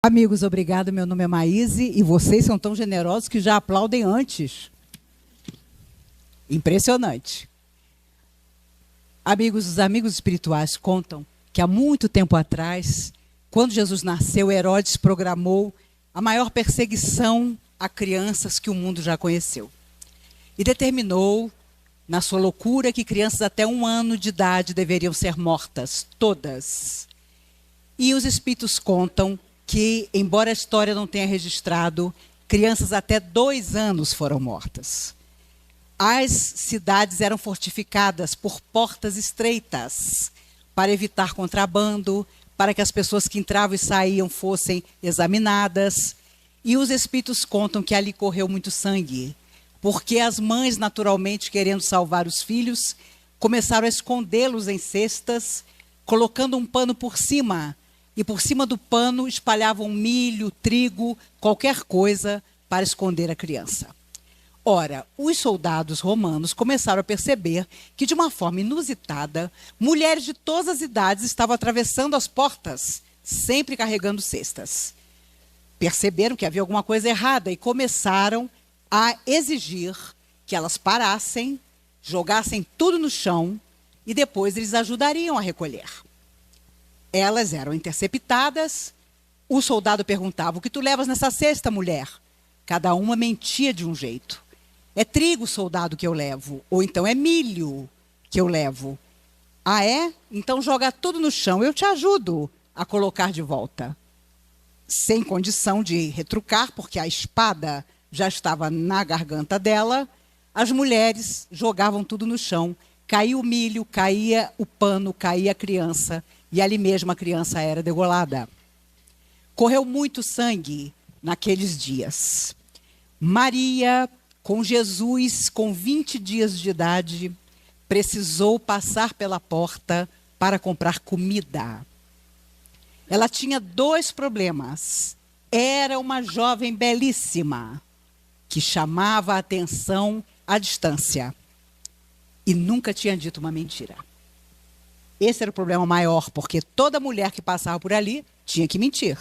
Amigos, obrigado. Meu nome é Maíse e vocês são tão generosos que já aplaudem antes. Impressionante. Amigos, os amigos espirituais contam que há muito tempo atrás, quando Jesus nasceu, Herodes programou a maior perseguição a crianças que o mundo já conheceu. E determinou, na sua loucura, que crianças até 1 ano de idade deveriam ser mortas, todas. E os espíritos contam que, embora a história não tenha registrado, crianças até 2 anos foram mortas. As cidades eram fortificadas por portas estreitas para evitar contrabando, para que as pessoas que entravam e saíam fossem examinadas. E os espíritos contam que ali correu muito sangue, porque as mães, naturalmente, querendo salvar os filhos, começaram a escondê-los em cestas, colocando um pano por cima. E por cima do pano espalhavam milho, trigo, qualquer coisa para esconder a criança. Ora, os soldados romanos começaram a perceber que, de uma forma inusitada, mulheres de todas as idades estavam atravessando as portas, sempre carregando cestas. Perceberam que havia alguma coisa errada e começaram a exigir que elas parassem, jogassem tudo no chão e depois eles ajudariam a recolher. Elas eram interceptadas. O soldado perguntava: o que tu levas nessa cesta, mulher? Cada uma mentia de um jeito. É trigo, soldado, que eu levo. Ou então é milho que eu levo. Ah, é? Então joga tudo no chão. Eu te ajudo a colocar de volta. Sem condição de retrucar, porque a espada já estava na garganta dela, as mulheres jogavam tudo no chão. Caía o milho, caía o pano, caía a criança. E ali mesmo a criança era degolada. Correu muito sangue naqueles dias. Maria, com Jesus, com 20 dias de idade, precisou passar pela porta para comprar comida. Ela tinha 2 problemas. Era uma jovem belíssima, que chamava a atenção à distância. E nunca tinha dito uma mentira. Esse era o problema maior, porque toda mulher que passava por ali tinha que mentir.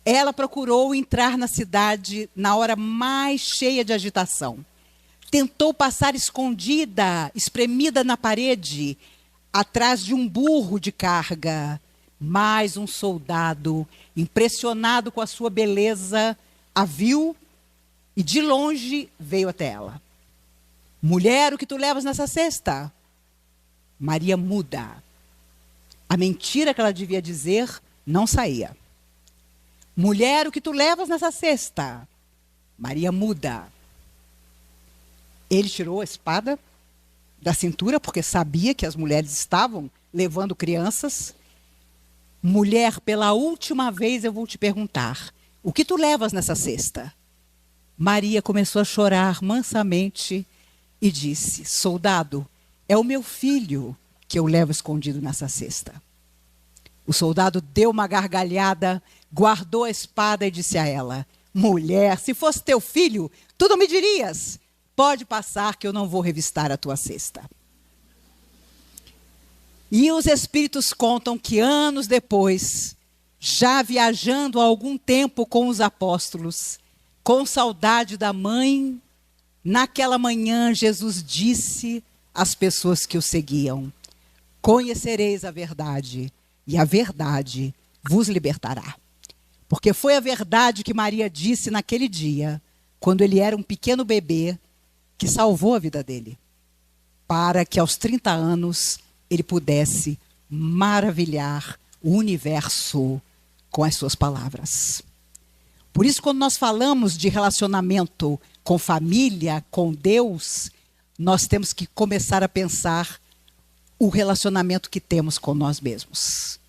Ela procurou entrar na cidade na hora mais cheia de agitação. Tentou passar escondida, espremida na parede, atrás de um burro de carga. Mas um soldado, impressionado com a sua beleza, a viu e de longe veio até ela. Mulher, o que tu levas nessa cesta? Maria muda. A mentira que ela devia dizer não saía. Mulher, o que tu levas nessa cesta? Maria muda. Ele tirou a espada da cintura, porque sabia que as mulheres estavam levando crianças. Mulher, pela última vez eu vou te perguntar, o que tu levas nessa cesta? Maria começou a chorar mansamente e disse: soldado, é o meu filho que eu levo escondido nessa cesta. O soldado deu uma gargalhada, guardou a espada e disse a ela: mulher, se fosse teu filho, tu não me dirias. Pode passar que eu não vou revistar a tua cesta. E os espíritos contam que anos depois, já viajando há algum tempo com os apóstolos, com saudade da mãe, naquela manhã Jesus disse às pessoas que o seguiam: conhecereis a verdade, e a verdade vos libertará. Porque foi a verdade que Maria disse naquele dia, quando ele era um pequeno bebê, que salvou a vida dele, para que aos 30 anos ele pudesse maravilhar o universo com as suas palavras. Por isso, quando nós falamos de relacionamento com família, com Deus, nós temos que começar a pensar o relacionamento que temos com nós mesmos.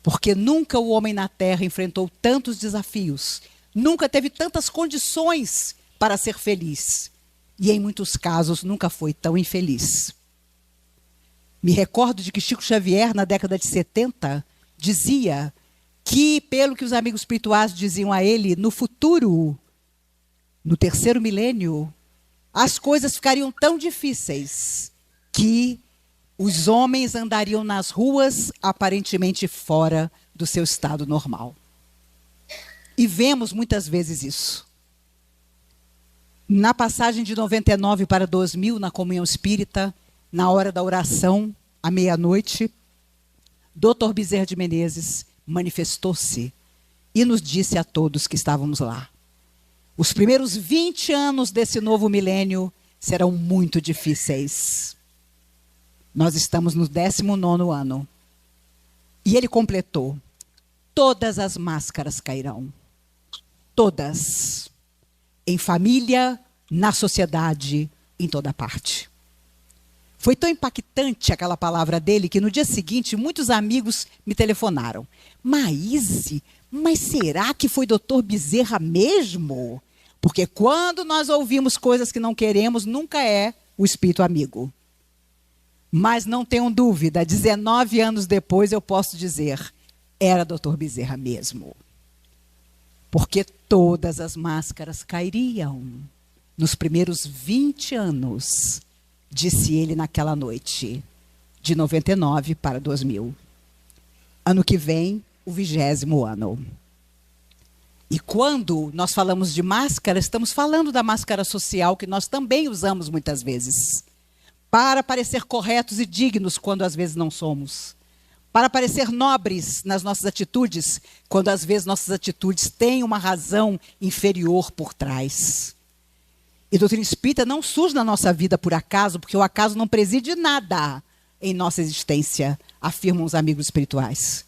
Porque nunca o homem na terra enfrentou tantos desafios, nunca teve tantas condições para ser feliz. E em muitos casos nunca foi tão infeliz. Me recordo de que Chico Xavier, na década de 70, dizia que, pelo que os amigos espirituais diziam a ele, no futuro, no 3º milênio, as coisas ficariam tão difíceis que os homens andariam nas ruas aparentemente fora do seu estado normal. E vemos muitas vezes isso. Na passagem de 99 para 2000, na comunhão espírita, na hora da oração, à meia-noite, Dr. Bezerra de Menezes manifestou-se e nos disse a todos que estávamos lá: os primeiros 20 anos desse novo milênio serão muito difíceis. Nós estamos no 19º ano. E ele completou: todas as máscaras cairão. Todas. Em família, na sociedade, em toda parte. Foi tão impactante aquela palavra dele que no dia seguinte muitos amigos me telefonaram. Maíse, mas será que foi Dr. Bezerra mesmo? Porque quando nós ouvimos coisas que não queremos, nunca é o espírito amigo. Mas não tenham dúvida, 19 anos depois eu posso dizer, era Dr. Bezerra mesmo. Porque todas as máscaras cairiam. Nos primeiros 20 anos, disse ele naquela noite, de 99 para 2000. Ano que vem, o 20º ano. E quando nós falamos de máscara, estamos falando da máscara social, que nós também usamos muitas vezes. Para parecer corretos e dignos, quando às vezes não somos. Para parecer nobres nas nossas atitudes, quando às vezes nossas atitudes têm uma razão inferior por trás. E doutrina espírita não surge na nossa vida por acaso, porque o acaso não preside nada em nossa existência, afirmam os amigos espirituais.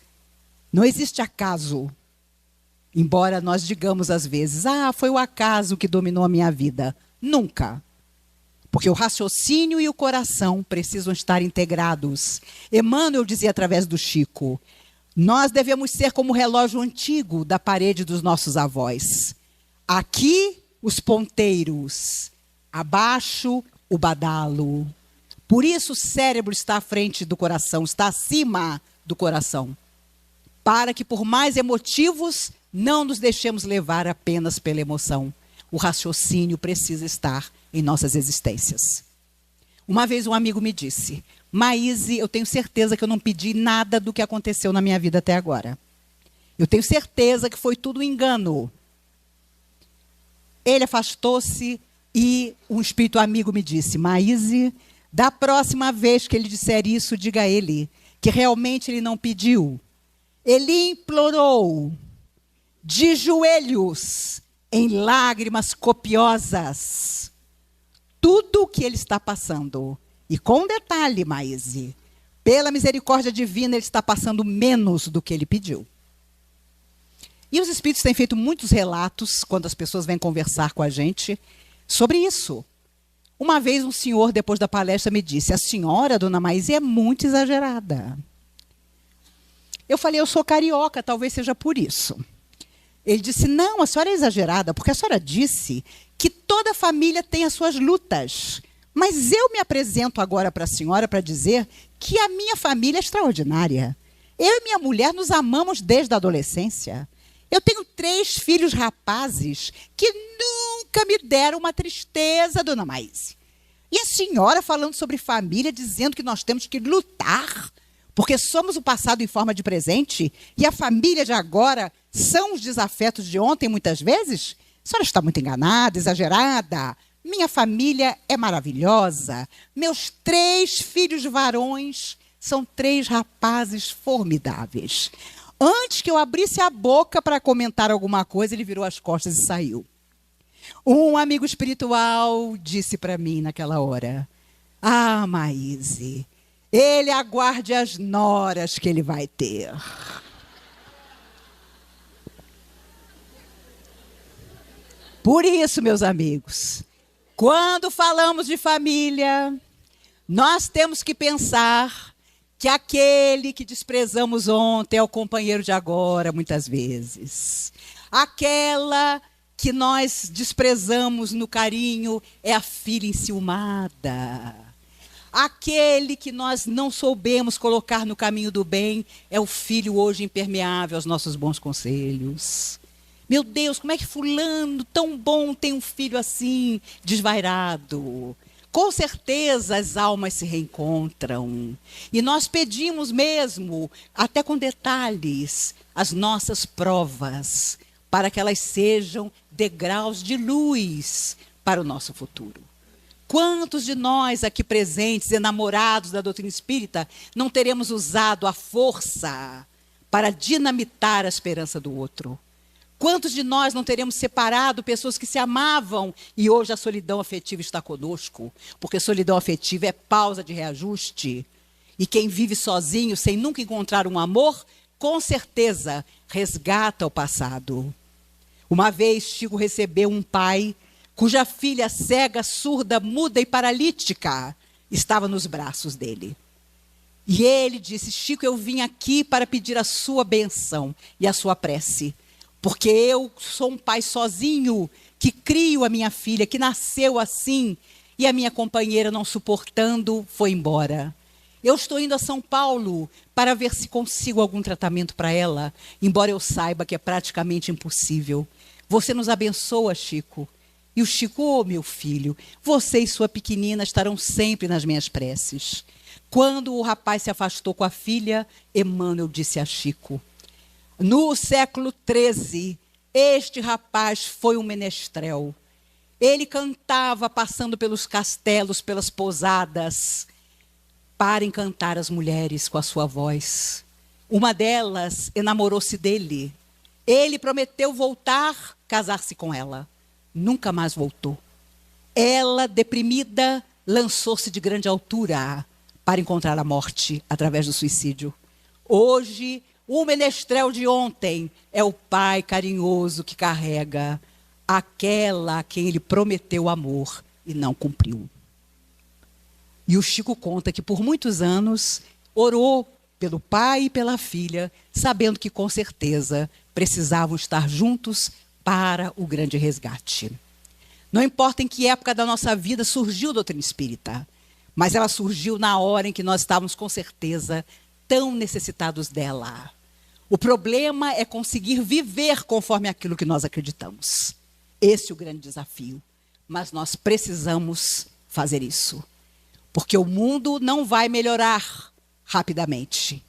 Não existe acaso, embora nós digamos às vezes, foi o acaso que dominou a minha vida. Nunca. Porque o raciocínio e o coração precisam estar integrados. Emmanuel dizia através do Chico, nós devemos ser como o relógio antigo da parede dos nossos avós. Aqui, os ponteiros, abaixo, o badalo. Por isso o cérebro está à frente do coração, está acima do coração. Para que, por mais emotivos, não nos deixemos levar apenas pela emoção. O raciocínio precisa estar em nossas existências. Uma vez um amigo me disse, Maíse, eu tenho certeza que eu não pedi nada do que aconteceu na minha vida até agora. Eu tenho certeza que foi tudo engano. Ele afastou-se e um espírito amigo me disse, Maíse, da próxima vez que ele disser isso, diga a ele que realmente ele não pediu. Ele implorou de joelhos, em lágrimas copiosas, tudo o que ele está passando. E com detalhe, Maíse, pela misericórdia divina, ele está passando menos do que ele pediu. E os espíritos têm feito muitos relatos, quando as pessoas vêm conversar com a gente, sobre isso. Uma vez um senhor, depois da palestra, me disse, a senhora, dona Maíse, é muito exagerada. Eu falei, eu sou carioca, talvez seja por isso. Ele disse, não, a senhora é exagerada, porque a senhora disse que toda família tem as suas lutas. Mas eu me apresento agora para a senhora para dizer que a minha família é extraordinária. Eu e minha mulher nos amamos desde a adolescência. Eu tenho 3 filhos rapazes que nunca me deram uma tristeza, dona Maíse. E a senhora falando sobre família, dizendo que nós temos que lutar, porque somos o passado em forma de presente, e a família de agora são os desafetos de ontem, muitas vezes? A senhora está muito enganada, exagerada. Minha família é maravilhosa. Meus 3 filhos varões são 3 rapazes formidáveis. Antes que eu abrisse a boca para comentar alguma coisa, ele virou as costas e saiu. Um amigo espiritual disse para mim naquela hora, Maíse, ele aguarde as noras que ele vai ter. Por isso, meus amigos, quando falamos de família, nós temos que pensar que aquele que desprezamos ontem é o companheiro de agora, muitas vezes. Aquela que nós desprezamos no carinho é a filha enciumada. Aquele que nós não soubemos colocar no caminho do bem é o filho hoje impermeável aos nossos bons conselhos. Meu Deus, como é que fulano tão bom tem um filho assim, desvairado? Com certeza as almas se reencontram. E nós pedimos mesmo, até com detalhes, as nossas provas, para que elas sejam degraus de luz para o nosso futuro. Quantos de nós aqui presentes, enamorados da doutrina espírita, não teremos usado a força para dinamitar a esperança do outro? Quantos de nós não teremos separado pessoas que se amavam e hoje a solidão afetiva está conosco? Porque solidão afetiva é pausa de reajuste. E quem vive sozinho, sem nunca encontrar um amor, com certeza resgata o passado. Uma vez, Chico recebeu um pai cuja filha cega, surda, muda e paralítica estava nos braços dele. E ele disse: Chico, eu vim aqui para pedir a sua benção e a sua prece, porque eu sou um pai sozinho, que crio a minha filha, que nasceu assim, e a minha companheira, não suportando, foi embora. Eu estou indo a São Paulo para ver se consigo algum tratamento para ela, embora eu saiba que é praticamente impossível. Você nos abençoa, Chico. E o Chico: oh, meu filho, você e sua pequenina estarão sempre nas minhas preces. Quando o rapaz se afastou com a filha, Emmanuel disse a Chico: no século XIII, este rapaz foi um menestrel. Ele cantava passando pelos castelos, pelas pousadas, para encantar as mulheres com a sua voz. Uma delas enamorou-se dele. Ele prometeu voltar, casar-se com ela. Nunca mais voltou. Ela, deprimida, lançou-se de grande altura para encontrar a morte através do suicídio. Hoje, o menestrel de ontem é o pai carinhoso que carrega aquela a quem ele prometeu amor e não cumpriu. E o Chico conta que por muitos anos orou pelo pai e pela filha, sabendo que com certeza precisavam estar juntos para o grande resgate. Não importa em que época da nossa vida surgiu a doutrina espírita, mas ela surgiu na hora em que nós estávamos com certeza tão necessitados dela. O problema é conseguir viver conforme aquilo que nós acreditamos. Esse é o grande desafio. Mas nós precisamos fazer isso. Porque o mundo não vai melhorar rapidamente.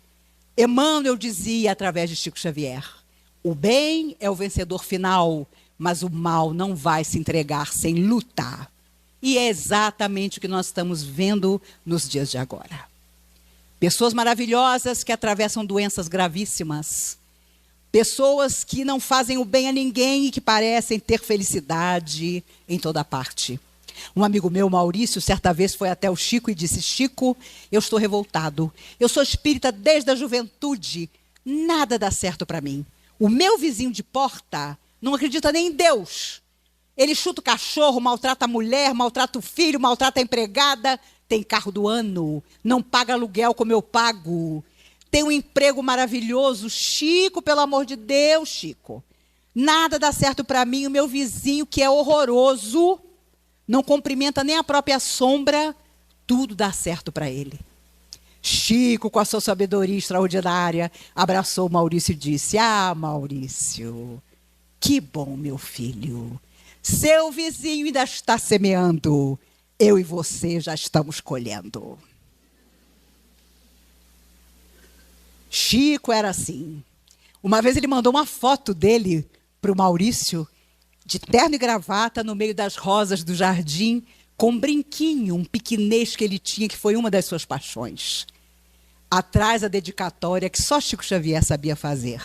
Emmanuel dizia através de Chico Xavier: o bem é o vencedor final, mas o mal não vai se entregar sem lutar. E é exatamente o que nós estamos vendo nos dias de agora. Pessoas maravilhosas que atravessam doenças gravíssimas. Pessoas que não fazem o bem a ninguém e que parecem ter felicidade em toda parte. Um amigo meu, Maurício, certa vez foi até o Chico e disse: Chico, eu estou revoltado. Eu sou espírita desde a juventude. Nada dá certo para mim. O meu vizinho de porta não acredita nem em Deus. Ele chuta o cachorro, maltrata a mulher, maltrata o filho, maltrata a empregada. Tem carro do ano, não paga aluguel como eu pago. Tem um emprego maravilhoso. Chico, pelo amor de Deus, Chico. Nada dá certo para mim. O meu vizinho, que é horroroso, não cumprimenta nem a própria sombra, tudo dá certo para ele. Chico, com a sua sabedoria extraordinária, abraçou Maurício e disse: ah, Maurício, que bom, meu filho. Seu vizinho ainda está semeando. Eu e você já estamos colhendo. Chico era assim. Uma vez ele mandou uma foto dele para o Maurício, de terno e gravata, no meio das rosas do jardim, com um brinquinho, um piquenês que ele tinha, que foi uma das suas paixões. Atrás a dedicatória que só Chico Xavier sabia fazer: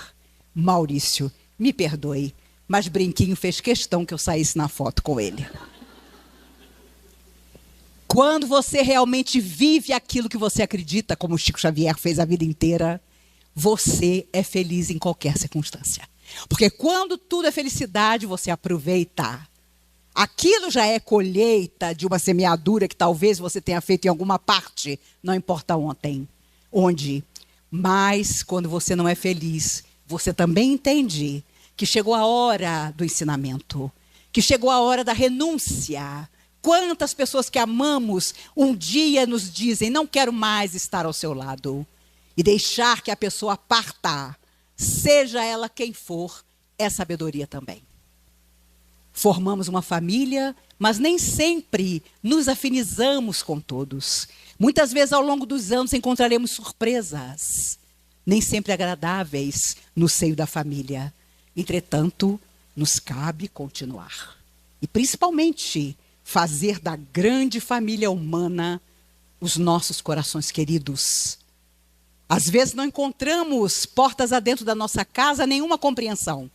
Maurício, me perdoe, mas brinquinho fez questão que eu saísse na foto com ele. Quando você realmente vive aquilo que você acredita, como Chico Xavier fez a vida inteira, você é feliz em qualquer circunstância. Porque quando tudo é felicidade, você aproveita. Aquilo já é colheita de uma semeadura que talvez você tenha feito em alguma parte, não importa onde. Mas quando você não é feliz, você também entende que chegou a hora do ensinamento, que chegou a hora da renúncia. Quantas pessoas que amamos um dia nos dizem: não quero mais estar ao seu lado. E deixar que a pessoa parta, seja ela quem for, é sabedoria também. Formamos uma família, mas nem sempre nos afinizamos com todos. Muitas vezes ao longo dos anos encontraremos surpresas, nem sempre agradáveis, no seio da família. Entretanto, nos cabe continuar. E principalmente fazer da grande família humana os nossos corações queridos. Às vezes não encontramos portas adentro da nossa casa nenhuma compreensão.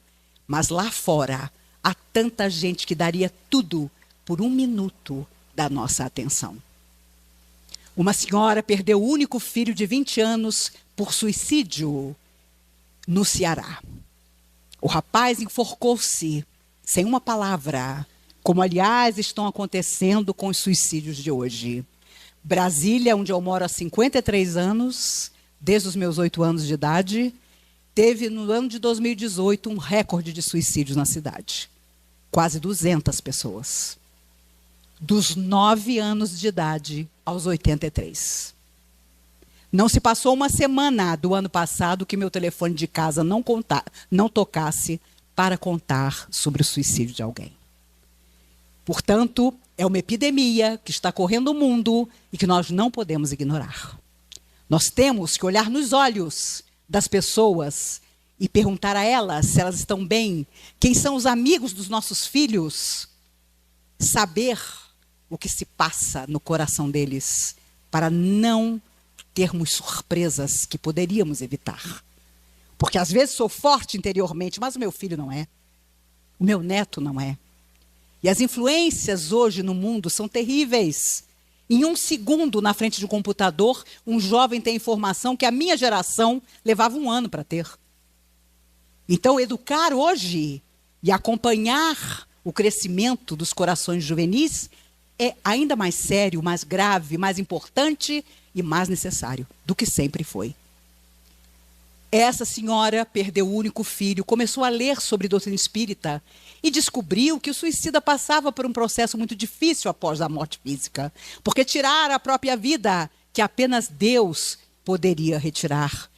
Mas lá fora há tanta gente que daria tudo por 1 minuto da nossa atenção. Uma senhora perdeu o único filho de 20 anos por suicídio no Ceará. O rapaz enforcou-se sem uma palavra, como aliás estão acontecendo com os suicídios de hoje. Brasília, onde eu moro há 53 anos, desde os meus 8 anos de idade, teve no ano de 2018 um recorde de suicídios na cidade. Quase 200 pessoas. Dos 9 anos de idade aos 83. Não se passou uma semana do ano passado que meu telefone de casa não tocasse para contar sobre o suicídio de alguém. Portanto, é uma epidemia que está correndo o mundo e que nós não podemos ignorar. Nós temos que olhar nos olhos das pessoas e perguntar a elas se elas estão bem, quem são os amigos dos nossos filhos, saber o que se passa no coração deles para não termos surpresas que poderíamos evitar. Porque às vezes sou forte interiormente, mas o meu filho não é. O meu neto não é. E as influências hoje no mundo são terríveis. Em 1 segundo, na frente de um computador, um jovem tem informação que a minha geração levava 1 ano para ter. Então, educar hoje e acompanhar o crescimento dos corações juvenis é ainda mais sério, mais grave, mais importante e mais necessário do que sempre foi. Essa senhora perdeu o único filho, começou a ler sobre doutrina espírita e descobriu que o suicida passava por um processo muito difícil após a morte física, porque tirar a própria vida, que apenas Deus poderia retirar.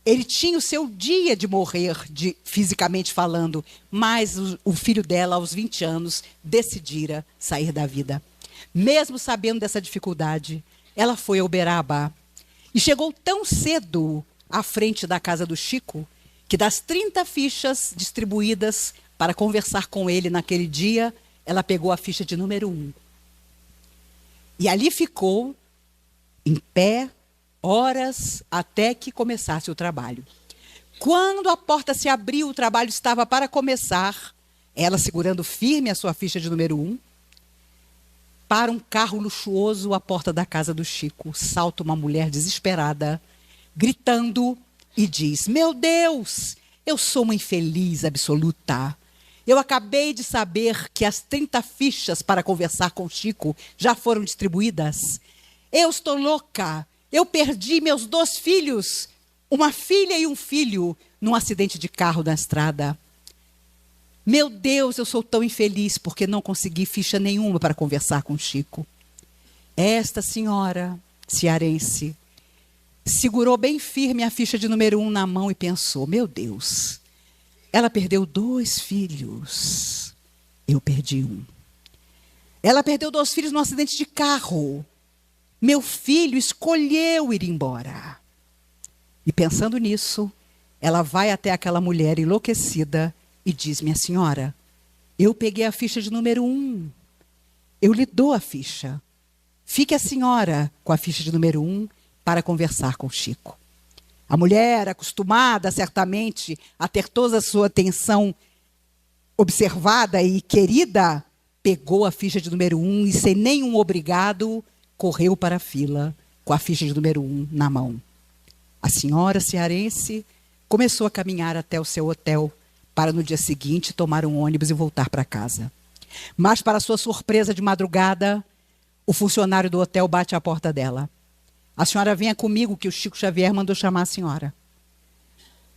Ele tinha o seu dia de morrer, fisicamente falando, mas o filho dela, aos 20 anos, decidira sair da vida. Mesmo sabendo dessa dificuldade, ela foi a Uberaba e chegou tão cedo à frente da casa do Chico, que das 30 fichas distribuídas para conversar com ele naquele dia, ela pegou a ficha de número 1. E ali ficou, em pé, horas, até que começasse o trabalho. Quando a porta se abriu, o trabalho estava para começar, ela segurando firme a sua ficha de número 1, para um carro luxuoso à porta da casa do Chico. Salta uma mulher desesperada, gritando, e diz: meu Deus, eu sou uma infeliz absoluta. Eu acabei de saber que as 30 fichas para conversar com Chico já foram distribuídas. Eu estou louca. Eu perdi meus 2 filhos, uma filha e um filho, num acidente de carro na estrada. Meu Deus, eu sou tão infeliz porque não consegui ficha nenhuma para conversar com Chico. Esta senhora cearense segurou bem firme a ficha de número 1 na mão e pensou: meu Deus, ela perdeu 2 filhos. Eu perdi 1. Ela perdeu 2 filhos num acidente de carro. Meu filho escolheu ir embora. E pensando nisso, ela vai até aquela mulher enlouquecida e diz: minha senhora, eu peguei a ficha de número 1. Eu lhe dou a ficha. Fique a senhora com a ficha de número 1 para conversar com Chico. A mulher, acostumada certamente a ter toda a sua atenção observada e querida, pegou a ficha de número 1 e, sem nenhum obrigado, correu para a fila com a ficha de número 1 na mão. A senhora cearense começou a caminhar até o seu hotel para no dia seguinte tomar um ônibus e voltar para casa. Mas, para sua surpresa, de madrugada, o funcionário do hotel bate à porta dela. A senhora venha comigo, que o Chico Xavier mandou chamar a senhora.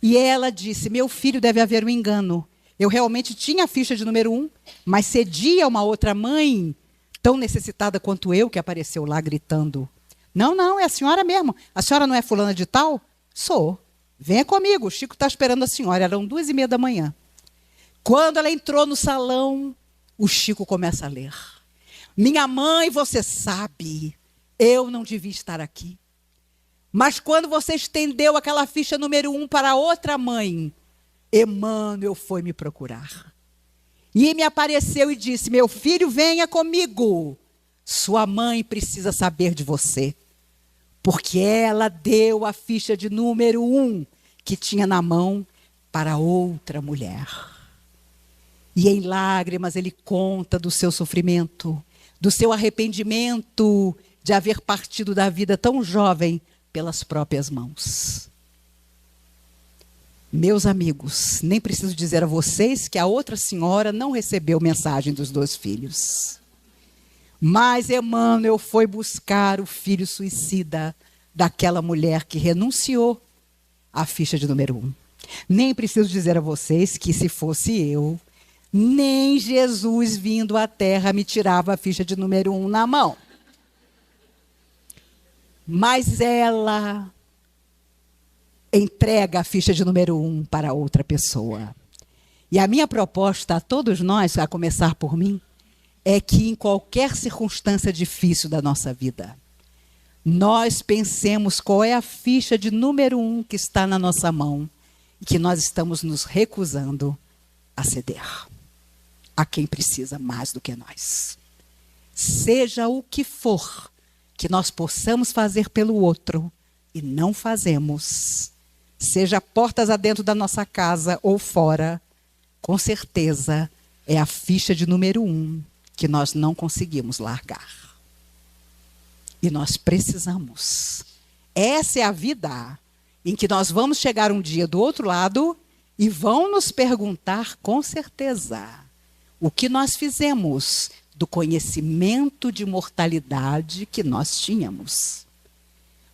E ela disse: meu filho, deve haver um engano. Eu realmente tinha a ficha de número 1, mas cedi a uma outra mãe, tão necessitada quanto eu, que apareceu lá gritando. Não, não, é a senhora mesmo. A senhora não é fulana de tal? Sou. Venha comigo, o Chico está esperando a senhora. Eram 2:30 da manhã. Quando ela entrou no salão, o Chico começa a ler. Minha mãe, você sabe, eu não devia estar aqui. Mas quando você estendeu aquela ficha número 1 para outra mãe, Emmanuel foi me procurar. E me apareceu e disse: meu filho, venha comigo. Sua mãe precisa saber de você. Porque ela deu a ficha de número 1 que tinha na mão para outra mulher. E em lágrimas ele conta do seu sofrimento, do seu arrependimento de haver partido da vida tão jovem pelas próprias mãos. Meus amigos, nem preciso dizer a vocês que a outra senhora não recebeu mensagem dos 2 filhos. Mas Emmanuel foi buscar o filho suicida daquela mulher que renunciou à ficha de número 1. Nem preciso dizer a vocês que, se fosse eu, nem Jesus vindo à terra me tirava a ficha de número 1 na mão. Mas ela entrega a ficha de número 1 para outra pessoa. E a minha proposta a todos nós, a começar por mim, é que em qualquer circunstância difícil da nossa vida, nós pensemos qual é a ficha de número 1 que está na nossa mão e que nós estamos nos recusando a ceder a quem precisa mais do que nós. Seja o que for que nós possamos fazer pelo outro e não fazemos, seja portas adentro da nossa casa ou fora, com certeza é a ficha de número 1 que nós não conseguimos largar. E nós precisamos. Essa é a vida em que nós vamos chegar um dia do outro lado e vão nos perguntar com certeza o que nós fizemos do conhecimento de mortalidade que nós tínhamos.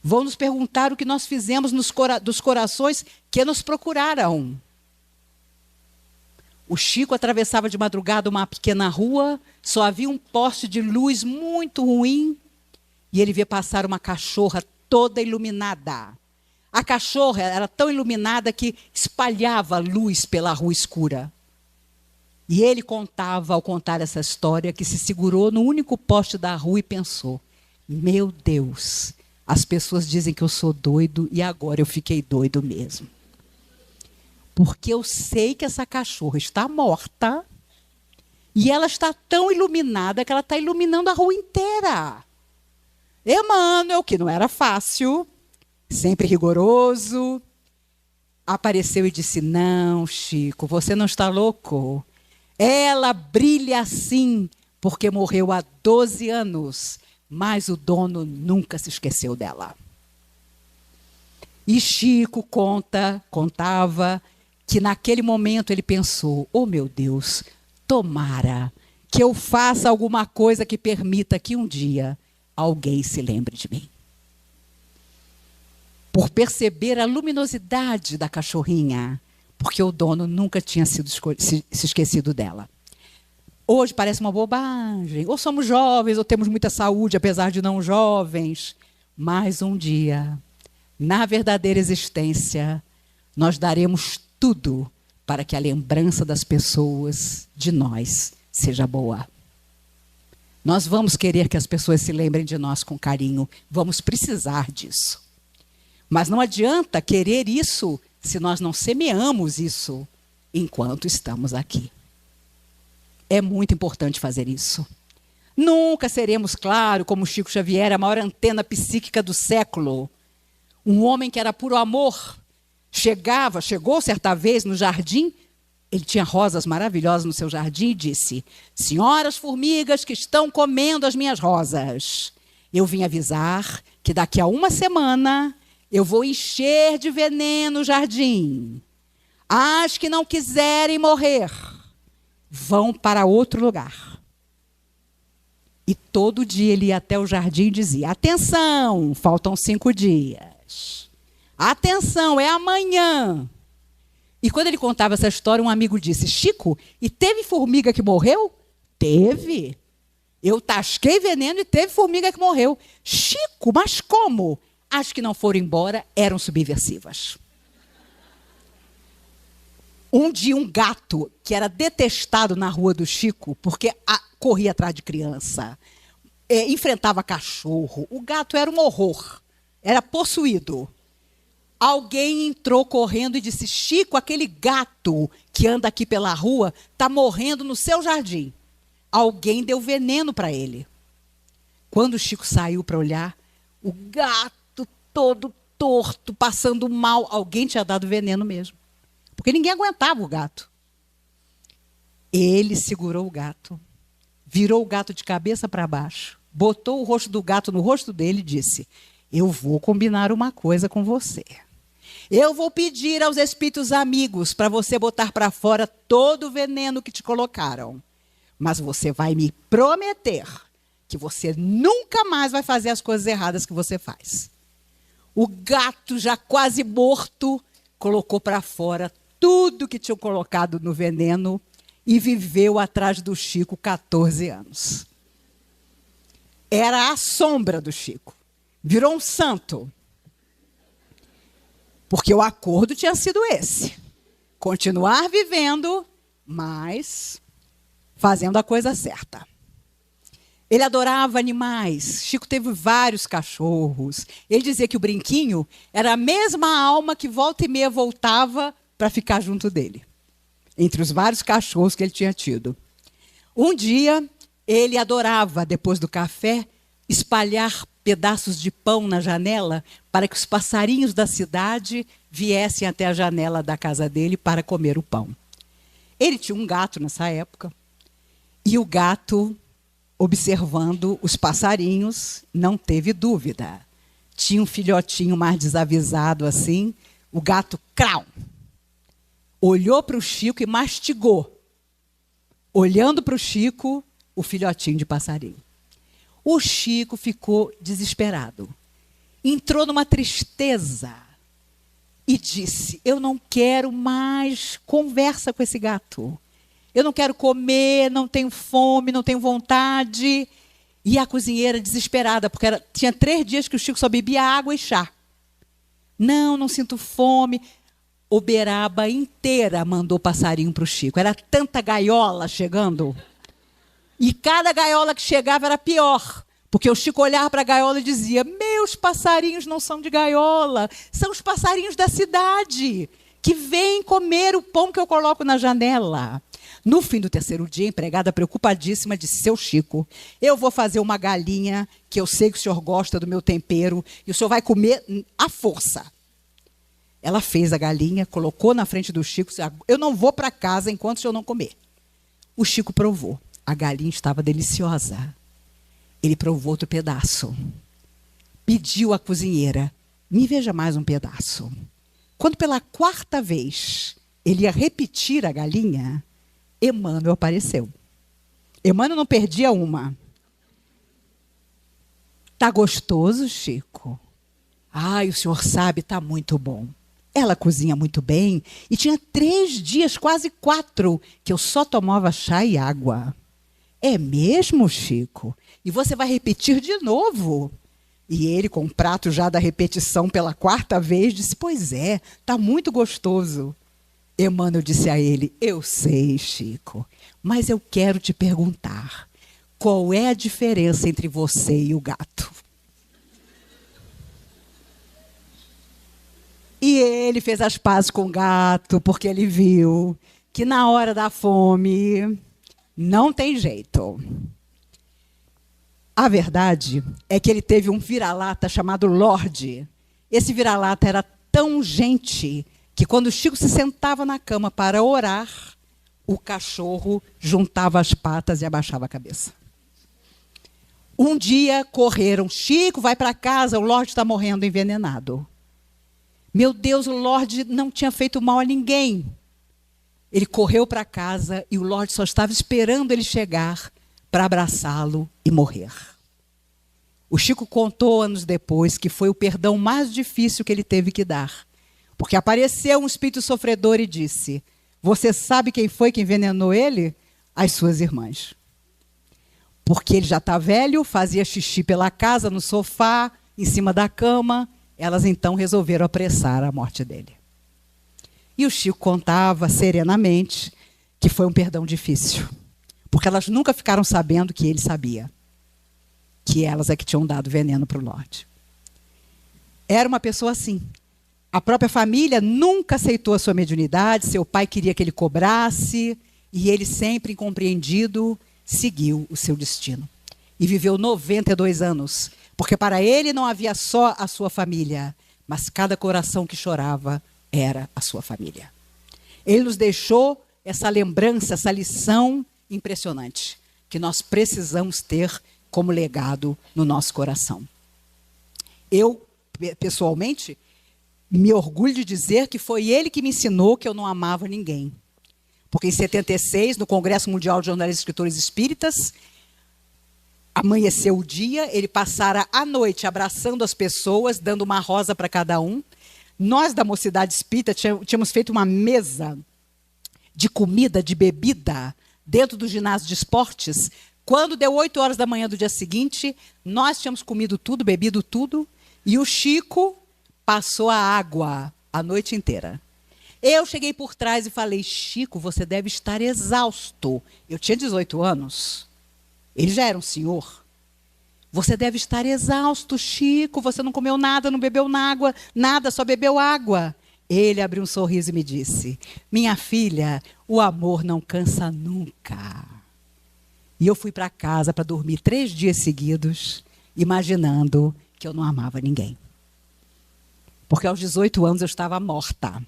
Vão nos perguntar o que nós fizemos dos corações que nos procuraram. O Chico atravessava de madrugada uma pequena rua, só havia um poste de luz muito ruim, e ele via passar uma cachorra toda iluminada. A cachorra era tão iluminada que espalhava luz pela rua escura. E ele contava, ao contar essa história, que se segurou no único poste da rua e pensou: meu Deus, as pessoas dizem que eu sou doido e agora eu fiquei doido mesmo. Porque eu sei que essa cachorra está morta e ela está tão iluminada que ela está iluminando a rua inteira. Emmanuel, que não era fácil, sempre rigoroso, apareceu e disse: não, Chico, você não está louco. Ela brilha assim porque morreu há 12 anos, mas o dono nunca se esqueceu dela. E Chico contava que naquele momento ele pensou: oh meu Deus, tomara que eu faça alguma coisa que permita que um dia alguém se lembre de mim. Por perceber a luminosidade da cachorrinha, porque o dono nunca tinha se esquecido dela. Hoje parece uma bobagem, ou somos jovens, ou temos muita saúde, apesar de não jovens. Mas um dia, na verdadeira existência, nós daremos tudo para que a lembrança das pessoas, de nós, seja boa. Nós vamos querer que as pessoas se lembrem de nós com carinho, vamos precisar disso. Mas não adianta querer isso se nós não semeamos isso enquanto estamos aqui. É muito importante fazer isso. Nunca seremos, claro, como Chico Xavier, a maior antena psíquica do século. Um homem que era puro amor. Chegou certa vez no jardim, ele tinha rosas maravilhosas no seu jardim e disse: senhoras formigas que estão comendo as minhas rosas, eu vim avisar que daqui a uma semana eu vou encher de veneno o jardim. As que não quiserem morrer vão para outro lugar. E todo dia ele ia até o jardim e dizia: atenção, faltam 5 dias. Atenção, é amanhã. E quando ele contava essa história, um amigo disse: Chico, e teve formiga que morreu? Teve. Eu tasquei veneno e teve formiga que morreu. Chico, mas como? As que não foram embora eram subversivas. Um dia, um gato que era detestado na rua do Chico, porque corria atrás de criança, enfrentava cachorro. O gato era um horror, era possuído. Alguém entrou correndo e disse: Chico, aquele gato que anda aqui pela rua está morrendo no seu jardim. Alguém deu veneno para ele. Quando o Chico saiu para olhar, o gato todo torto, passando mal. Alguém tinha dado veneno mesmo. Porque ninguém aguentava o gato. Ele segurou o gato, virou o gato de cabeça para baixo, botou o rosto do gato no rosto dele e disse: eu vou combinar uma coisa com você. Eu vou pedir aos espíritos amigos para você botar para fora todo o veneno que te colocaram. Mas você vai me prometer que você nunca mais vai fazer as coisas erradas que você faz. O gato, já quase morto, colocou para fora tudo que tinham colocado no veneno e viveu atrás do Chico 14 anos. Era a sombra do Chico. Virou um santo. Porque o acordo tinha sido esse. Continuar vivendo, mas fazendo a coisa certa. Ele adorava animais. Chico teve vários cachorros. Ele dizia que o Brinquinho era a mesma alma que volta e meia voltava para ficar junto dele. Entre os vários cachorros que ele tinha tido. Um dia, ele adorava, depois do café, espalhar pedaços de pão na janela para que os passarinhos da cidade viessem até a janela da casa dele para comer o pão. Ele tinha um gato nessa época. E o gato, observando os passarinhos, não teve dúvida. Tinha um filhotinho mais desavisado assim. O gato, crau, olhou para o Chico e mastigou. Olhando para o Chico, o filhotinho de passarinho. O Chico ficou desesperado. Entrou numa tristeza e disse: eu não quero mais conversa com esse gato. Eu não quero comer, não tenho fome, não tenho vontade. E a cozinheira desesperada, porque tinha 3 dias que o Chico só bebia água e chá. Não sinto fome. Uberaba inteira mandou passarinho para o Chico. Era tanta gaiola chegando. E cada gaiola que chegava era pior. Porque o Chico olhava para a gaiola e dizia: meus passarinhos não são de gaiola, são os passarinhos da cidade, que vêm comer o pão que eu coloco na janela. No fim do 3º dia, a empregada preocupadíssima disse: seu Chico, eu vou fazer uma galinha, que eu sei que o senhor gosta do meu tempero, e o senhor vai comer à força. Ela fez a galinha, colocou na frente do Chico, disse: eu não vou para casa enquanto o senhor não comer. O Chico provou. A galinha estava deliciosa. Ele provou outro pedaço. Pediu à cozinheira: me veja mais um pedaço. Quando pela 4ª vez ele ia repetir a galinha, Emmanuel apareceu. Emmanuel não perdia uma. Tá gostoso, Chico? Ai, o senhor sabe, tá muito bom. Ela cozinha muito bem e tinha 3 dias, quase 4, que eu só tomava chá e água. É mesmo, Chico? E você vai repetir de novo? E ele, com o prato já da repetição pela 4ª vez, disse: pois é, tá muito gostoso. Emmanuel disse a ele: eu sei, Chico, mas eu quero te perguntar, qual é a diferença entre você e o gato? E ele fez as pazes com o gato, porque ele viu que na hora da fome não tem jeito. A verdade é que ele teve um vira-lata chamado Lorde. Esse vira-lata era tão gente que quando o Chico se sentava na cama para orar, o cachorro juntava as patas e abaixava a cabeça. Um dia correram: Chico, vai para casa, o Lorde está morrendo envenenado. Meu Deus, o Lorde não tinha feito mal a ninguém. Ele correu para casa e o Lorde só estava esperando ele chegar para abraçá-lo e morrer. O Chico contou anos depois que foi o perdão mais difícil que ele teve que dar. Porque apareceu um espírito sofredor e disse: você sabe quem foi que envenenou ele? As suas irmãs. Porque ele já está velho, fazia xixi pela casa, no sofá, em cima da cama. Elas então resolveram apressar a morte dele. E o Chico contava serenamente que foi um perdão difícil. Porque elas nunca ficaram sabendo que ele sabia. Que elas é que tinham dado veneno para o Lorde. Era uma pessoa assim. A própria família nunca aceitou a sua mediunidade, seu pai queria que ele cobrasse, e ele, sempre incompreendido, seguiu o seu destino. E viveu 92 anos, porque para ele não havia só a sua família, mas cada coração que chorava era a sua família. Ele nos deixou essa lembrança, essa lição impressionante, que nós precisamos ter como legado no nosso coração. Eu, pessoalmente, me orgulho de dizer que foi ele que me ensinou que eu não amava ninguém. Porque em 76, no Congresso Mundial de Jornalistas e Escritores Espíritas, amanheceu o dia, ele passara a noite abraçando as pessoas, dando uma rosa para cada um. Nós, da Mocidade Espírita, tínhamos feito uma mesa de comida, de bebida, dentro do ginásio de esportes. Quando deu 8 horas da manhã do dia seguinte, nós tínhamos comido tudo, bebido tudo, e o Chico passou a água a noite inteira. Eu cheguei por trás e falei: Chico, você deve estar exausto. Eu tinha 18 anos. Ele já era um senhor. Você deve estar exausto, Chico. Você não comeu nada, não bebeu nada, só bebeu água. Ele abriu um sorriso e me disse: minha filha, o amor não cansa nunca. E eu fui para casa para dormir 3 dias seguidos, imaginando que eu não amava ninguém. Porque aos 18 anos eu estava morta.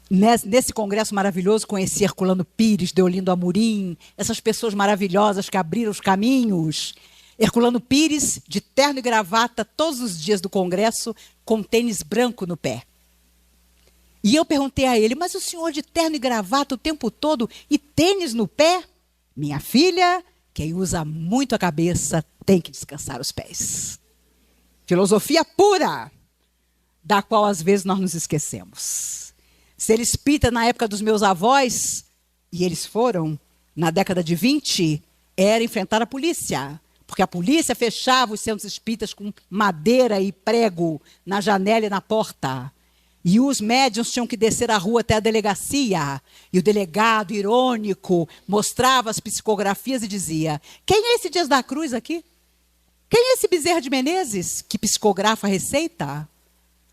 Nesse congresso maravilhoso, conheci Herculano Pires, Deolindo Amorim, essas pessoas maravilhosas que abriram os caminhos. Herculano Pires, de terno e gravata, todos os dias do congresso, com tênis branco no pé. E eu perguntei a ele: mas o senhor de terno e gravata o tempo todo e tênis no pé? Minha filha, quem usa muito a cabeça tem que descansar os pés. Filosofia pura, da qual às vezes nós nos esquecemos. Ser espírita na época dos meus avós, e eles foram, na década de 20, era enfrentar a polícia. Porque a polícia fechava os centros espíritas com madeira e prego na janela e na porta. E os médiuns tinham que descer a rua até a delegacia. E o delegado, irônico, mostrava as psicografias e dizia: quem é esse Dias da Cruz aqui? Quem é esse Bezerra de Menezes que psicografa a receita?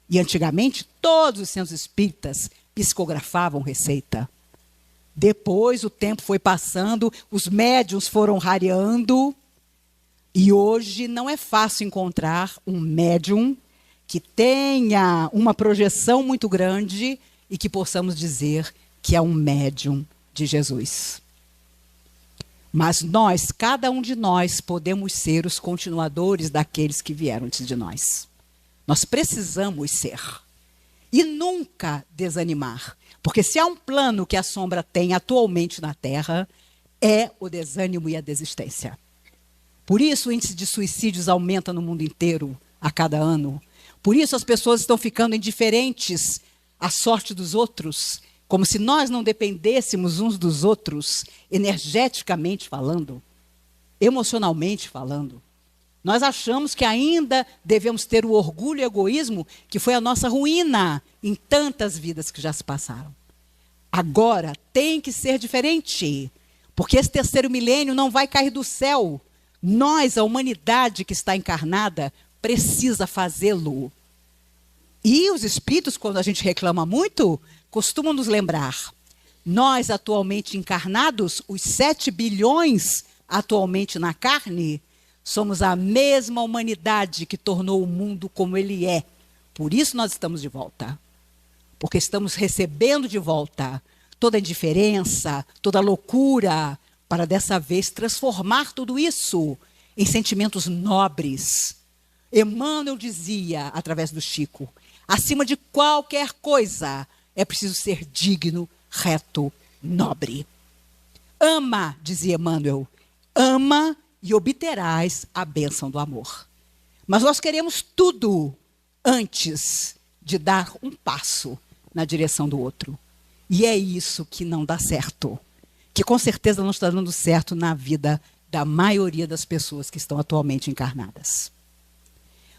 E antigamente, todos os centros espíritas psicografavam receita. Depois, o tempo foi passando, os médiuns foram rareando. E hoje não é fácil encontrar um médium que tenha uma projeção muito grande e que possamos dizer que é um médium de Jesus. Mas nós, cada um de nós, podemos ser os continuadores daqueles que vieram antes de nós. Nós precisamos ser. E nunca desanimar. Porque se há um plano que a sombra tem atualmente na Terra, é o desânimo e a desistência. Por isso o índice de suicídios aumenta no mundo inteiro a cada ano. Por isso as pessoas estão ficando indiferentes à sorte dos outros, como se nós não dependêssemos uns dos outros, energeticamente falando, emocionalmente falando. Nós achamos que ainda devemos ter o orgulho e o egoísmo, que foi a nossa ruína em tantas vidas que já se passaram. Agora tem que ser diferente, porque esse 3º milênio não vai cair do céu. Nós, a humanidade que está encarnada, precisa fazê-lo. E os espíritos, quando a gente reclama muito, costumam nos lembrar. Nós, atualmente encarnados, os 7 bilhões atualmente na carne, somos a mesma humanidade que tornou o mundo como ele é. Por isso nós estamos de volta. Porque estamos recebendo de volta toda a indiferença, toda a loucura, para dessa vez transformar tudo isso em sentimentos nobres. Emmanuel dizia, através do Chico: acima de qualquer coisa, é preciso ser digno, reto, nobre. Ama, dizia Emmanuel, ama e obterás a bênção do amor. Mas nós queremos tudo antes de dar um passo na direção do outro. E é isso que não dá certo. Que com certeza não está dando certo na vida da maioria das pessoas que estão atualmente encarnadas.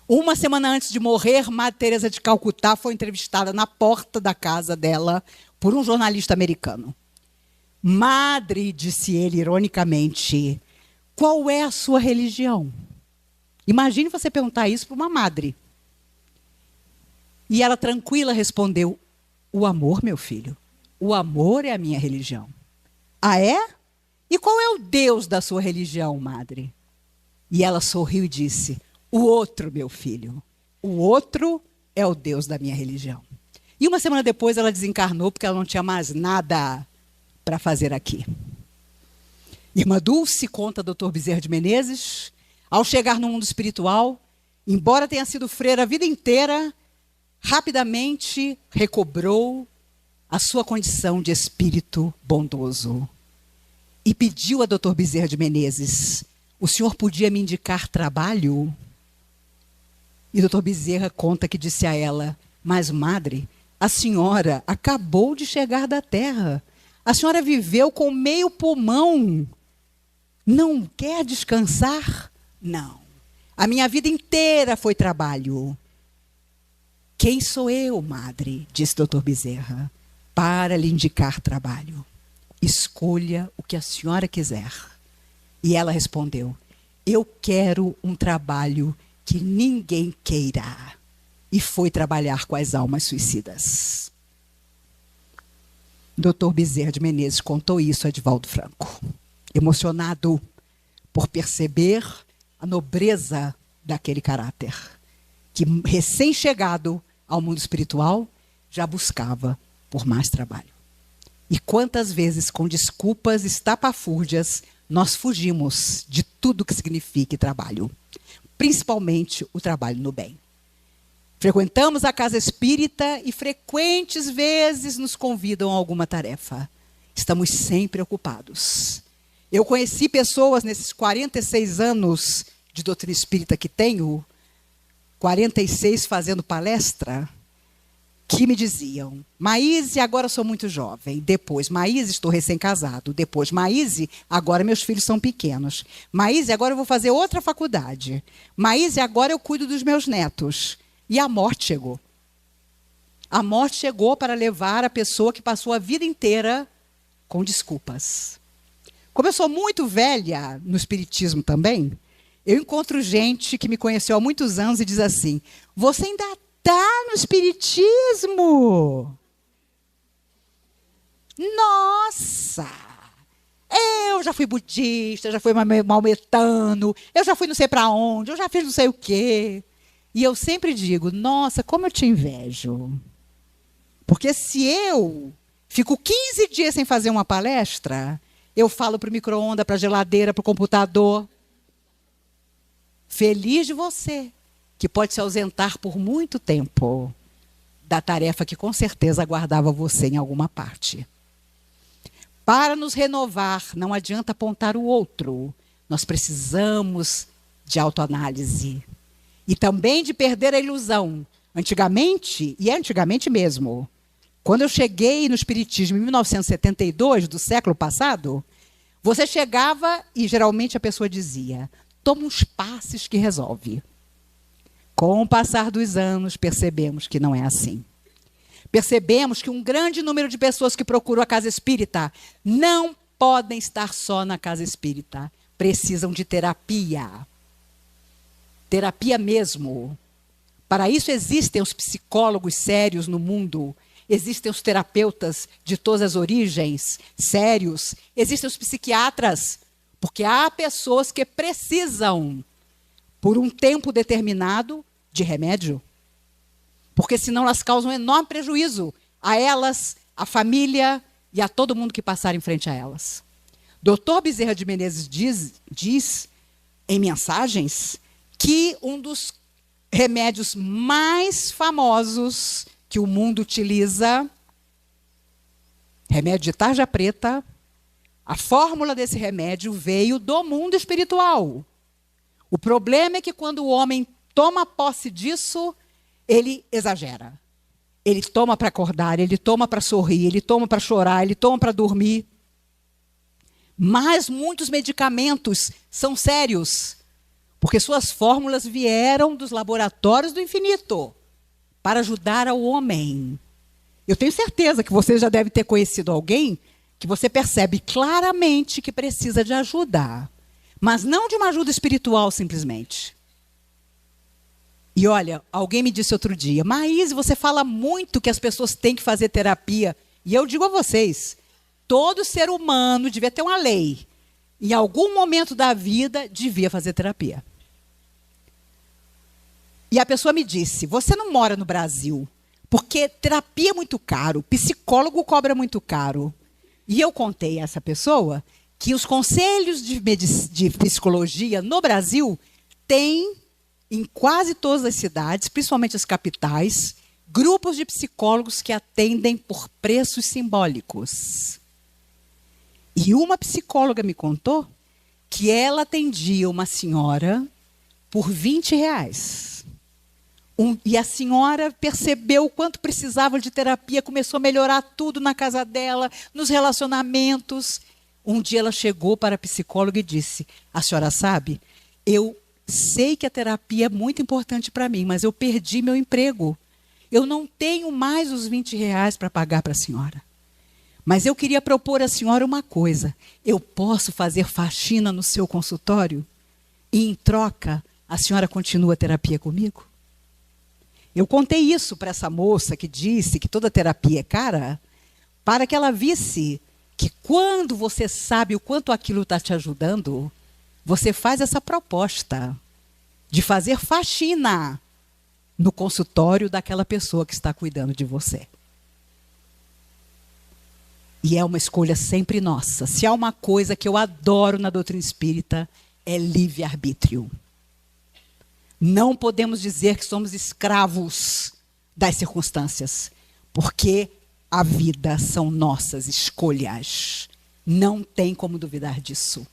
Uma semana antes de morrer, Madre Teresa de Calcutá foi entrevistada na porta da casa dela por um jornalista americano. Madre, disse ele ironicamente, qual é a sua religião? Imagine você perguntar isso para uma madre. E ela, tranquila, respondeu: o amor, meu filho. O amor é a minha religião. Ah, é? E qual é o Deus da sua religião, madre? E ela sorriu e disse: o outro, meu filho. O outro é o Deus da minha religião. E uma semana depois ela desencarnou porque ela não tinha mais nada para fazer aqui. Irmã Dulce, conta Dr. Bezerra de Menezes, ao chegar no mundo espiritual, embora tenha sido freira a vida inteira, rapidamente recobrou a sua condição de espírito bondoso. E pediu a Dr. Bezerra de Menezes: o senhor podia me indicar trabalho? E Dr. Bezerra conta que disse a ela: mas, madre, a senhora acabou de chegar da terra. A senhora viveu com meio pulmão. Não quer descansar? Não. A minha vida inteira foi trabalho. Quem sou eu, madre? Disse Dr. Bezerra, para lhe indicar trabalho. Escolha o que a senhora quiser. E ela respondeu: eu quero um trabalho que ninguém queira. E foi trabalhar com as almas suicidas. Dr. Bezerra de Menezes contou isso a Edivaldo Franco, emocionado por perceber a nobreza daquele caráter, que recém-chegado ao mundo espiritual já buscava por mais trabalho. E quantas vezes, com desculpas estapafúrdias, nós fugimos de tudo que signifique trabalho, principalmente o trabalho no bem. Frequentamos a casa espírita e frequentes vezes nos convidam a alguma tarefa. Estamos sempre ocupados. Eu conheci pessoas nesses 46 anos de doutrina espírita que tenho, 46 fazendo palestra, que me diziam: Maíse, agora eu sou muito jovem. Depois, Maíse, estou recém-casado. Depois, Maíse, agora meus filhos são pequenos. Maíse, agora eu vou fazer outra faculdade. Maíse, agora eu cuido dos meus netos. E a morte chegou. A morte chegou para levar a pessoa que passou a vida inteira com desculpas. Como eu sou muito velha no espiritismo também, eu encontro gente que me conheceu há muitos anos e diz assim: você ainda está no espiritismo? Nossa! Eu já fui budista, já fui maometano, eu já fui não sei para onde, eu já fiz não sei o quê. E eu sempre digo: nossa, como eu te invejo. Porque se eu fico 15 dias sem fazer uma palestra, eu falo para o micro-ondas, para a geladeira, para o computador. Feliz de você, que pode se ausentar por muito tempo da tarefa que com certeza aguardava você em alguma parte. Para nos renovar, não adianta apontar o outro. Nós precisamos de autoanálise. E também de perder a ilusão. Antigamente, e é antigamente mesmo, quando eu cheguei no espiritismo em 1972, do século passado, você chegava e geralmente a pessoa dizia: toma uns passes que resolve. Com o passar dos anos, percebemos que não é assim. Percebemos que um grande número de pessoas que procuram a casa espírita não podem estar só na casa espírita. Precisam de terapia. Terapia mesmo. Para isso existem os psicólogos sérios no mundo. Existem os terapeutas de todas as origens, sérios. Existem os psiquiatras. Porque há pessoas que precisam, por um tempo determinado, de remédio. Porque senão elas causam um enorme prejuízo a elas, à família e a todo mundo que passar em frente a elas. Dr. Bezerra de Menezes diz em mensagens que um dos remédios mais famosos que o mundo utiliza, remédio de tarja preta, a fórmula desse remédio veio do mundo espiritual. O problema é que quando o homem toma posse disso, ele exagera. Ele toma para acordar, ele toma para sorrir, ele toma para chorar, ele toma para dormir. Mas muitos medicamentos são sérios, porque suas fórmulas vieram dos laboratórios do infinito para ajudar ao homem. Eu tenho certeza que você já deve ter conhecido alguém que você percebe claramente que precisa de ajuda, mas não de uma ajuda espiritual simplesmente. E olha, alguém me disse outro dia, Maíse, você fala muito que as pessoas têm que fazer terapia. E eu digo a vocês, todo ser humano devia ter uma lei. Em algum momento da vida, devia fazer terapia. E a pessoa me disse, você não mora no Brasil, porque terapia é muito caro, psicólogo cobra muito caro. E eu contei a essa pessoa que os conselhos de psicologia no Brasil têm, em quase todas as cidades, principalmente as capitais, grupos de psicólogos que atendem por preços simbólicos. E uma psicóloga me contou que ela atendia uma senhora por R$ 20. E a senhora percebeu o quanto precisava de terapia, começou a melhorar tudo na casa dela, nos relacionamentos. Um dia ela chegou para a psicóloga e disse, a senhora sabe, eu sei que a terapia é muito importante para mim, mas eu perdi meu emprego. Eu não tenho mais os R$ 20 para pagar para a senhora. Mas eu queria propor à senhora uma coisa. Eu posso fazer faxina no seu consultório? E em troca, a senhora continua a terapia comigo? Eu contei isso para essa moça que disse que toda terapia é cara, para que ela visse que quando você sabe o quanto aquilo está te ajudando, você faz essa proposta de fazer faxina no consultório daquela pessoa que está cuidando de você. E é uma escolha sempre nossa. Se há uma coisa que eu adoro na doutrina espírita, é livre-arbítrio. Não podemos dizer que somos escravos das circunstâncias, porque a vida são nossas escolhas. Não tem como duvidar disso.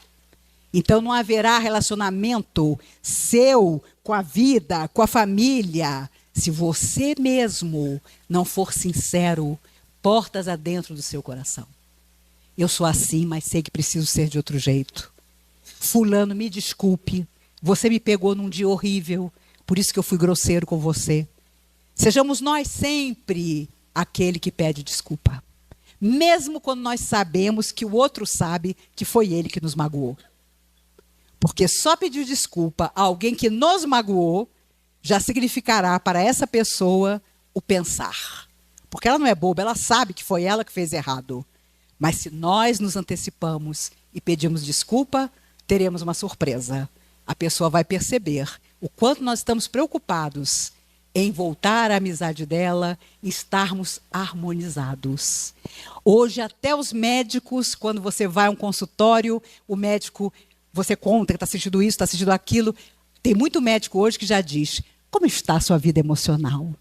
Então não haverá relacionamento seu com a vida, com a família, se você mesmo não for sincero, portas adentro do seu coração. Eu sou assim, mas sei que preciso ser de outro jeito. Fulano, me desculpe, você me pegou num dia horrível, por isso que eu fui grosseiro com você. Sejamos nós sempre aquele que pede desculpa. Mesmo quando nós sabemos que o outro sabe que foi ele que nos magoou. Porque só pedir desculpa a alguém que nos magoou já significará para essa pessoa o pensar. Porque ela não é boba, ela sabe que foi ela que fez errado. Mas se nós nos antecipamos e pedimos desculpa, teremos uma surpresa. A pessoa vai perceber o quanto nós estamos preocupados em voltar à amizade dela e estarmos harmonizados. Hoje, até os médicos, quando você vai a um consultório, o médico, você conta que está sentindo isso, está sentindo aquilo. Tem muito médico hoje que já diz, como está a sua vida emocional?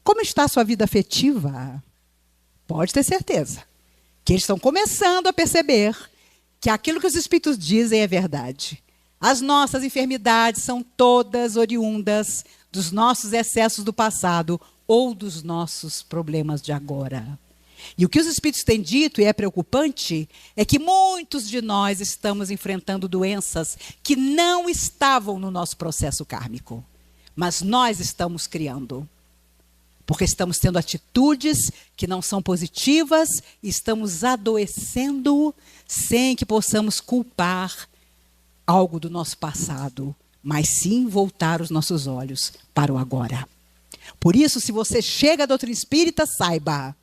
Como está a sua vida afetiva? Pode ter certeza que eles estão começando a perceber que aquilo que os espíritos dizem é verdade. As nossas enfermidades são todas oriundas dos nossos excessos do passado ou dos nossos problemas de agora. E o que os espíritos têm dito, e é preocupante, é que muitos de nós estamos enfrentando doenças que não estavam no nosso processo kármico, mas nós estamos criando. Porque estamos tendo atitudes que não são positivas e estamos adoecendo sem que possamos culpar algo do nosso passado, mas sim voltar os nossos olhos para o agora. Por isso, se você chega à doutrina espírita, saiba,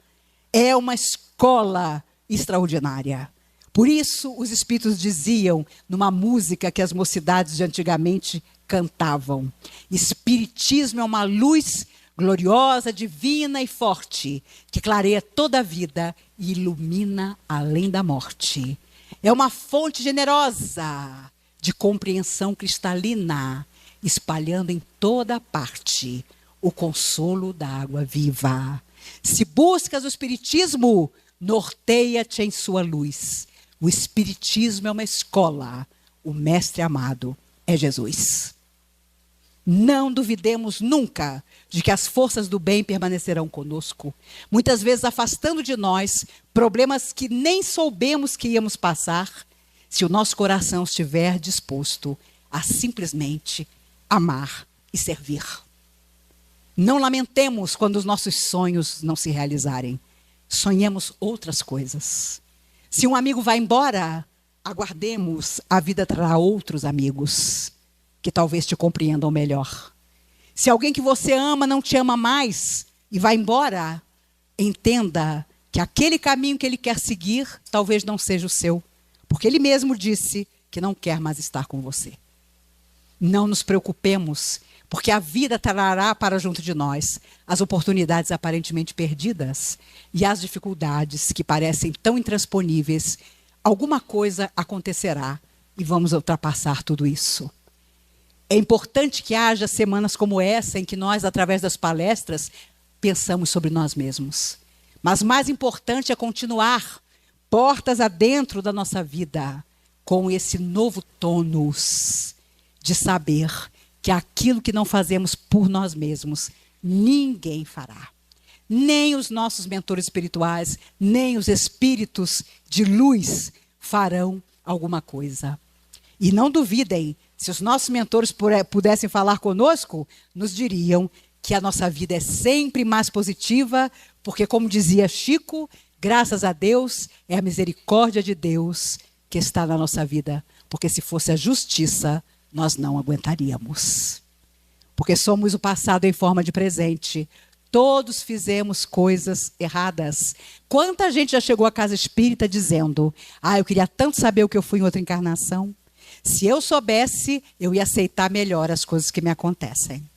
é uma escola extraordinária. Por isso, os espíritos diziam, numa música que as mocidades de antigamente cantavam, espiritismo é uma luz gloriosa, divina e forte, que clareia toda a vida e ilumina além da morte. É uma fonte generosa de compreensão cristalina, espalhando em toda parte o consolo da água viva. Se buscas o espiritismo, norteia-te em sua luz. O espiritismo é uma escola. O mestre amado é Jesus. Não duvidemos nunca de que as forças do bem permanecerão conosco, muitas vezes afastando de nós problemas que nem soubemos que íamos passar, se o nosso coração estiver disposto a simplesmente amar e servir. Não lamentemos quando os nossos sonhos não se realizarem. Sonhemos outras coisas. Se um amigo vai embora, aguardemos, a vida trará outros amigos que talvez te compreendam melhor. Se alguém que você ama não te ama mais e vai embora, entenda que aquele caminho que ele quer seguir talvez não seja o seu. Porque ele mesmo disse que não quer mais estar com você. Não nos preocupemos, porque a vida trará para junto de nós as oportunidades aparentemente perdidas e as dificuldades que parecem tão intransponíveis. Alguma coisa acontecerá e vamos ultrapassar tudo isso. É importante que haja semanas como essa, em que nós, através das palestras, pensamos sobre nós mesmos. Mas mais importante é continuar portas adentro da nossa vida, com esse novo tônus de saber que aquilo que não fazemos por nós mesmos, ninguém fará. Nem os nossos mentores espirituais, nem os espíritos de luz farão alguma coisa. E não duvidem, se os nossos mentores pudessem falar conosco, nos diriam que a nossa vida é sempre mais positiva, porque, como dizia Chico, graças a Deus, é a misericórdia de Deus que está na nossa vida. Porque se fosse a justiça, nós não aguentaríamos. Porque somos o passado em forma de presente. Todos fizemos coisas erradas. Quanta gente já chegou à casa espírita dizendo: eu queria tanto saber o que eu fui em outra encarnação. Se eu soubesse, eu ia aceitar melhor as coisas que me acontecem.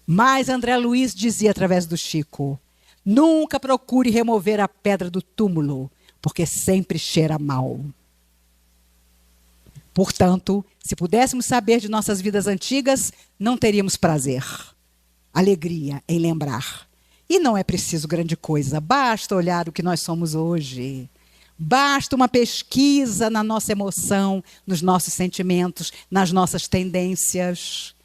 Mas André Luiz dizia através do Chico: nunca procure remover a pedra do túmulo, porque sempre cheira mal. Portanto, se pudéssemos saber de nossas vidas antigas, não teríamos prazer, alegria em lembrar. E não é preciso grande coisa, basta olhar o que nós somos hoje. Basta uma pesquisa na nossa emoção, nos nossos sentimentos, nas nossas tendências.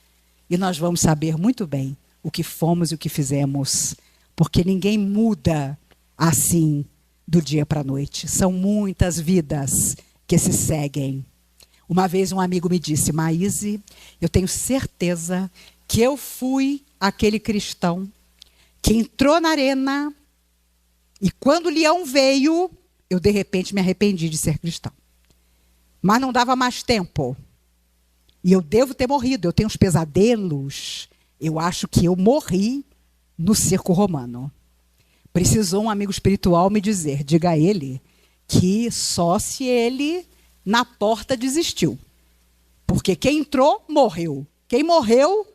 E nós vamos saber muito bem o que fomos e o que fizemos. Porque ninguém muda assim do dia para a noite. São muitas vidas que se seguem. Uma vez um amigo me disse: Maíse, eu tenho certeza que eu fui aquele cristão que entrou na arena e quando o leão veio, eu de repente me arrependi de ser cristão. Mas não dava mais tempo. E eu devo ter morrido, eu tenho uns pesadelos. Eu acho que eu morri no circo romano. Precisou um amigo espiritual me dizer: diga a ele que só se ele na porta desistiu. Porque quem entrou, morreu. Quem morreu,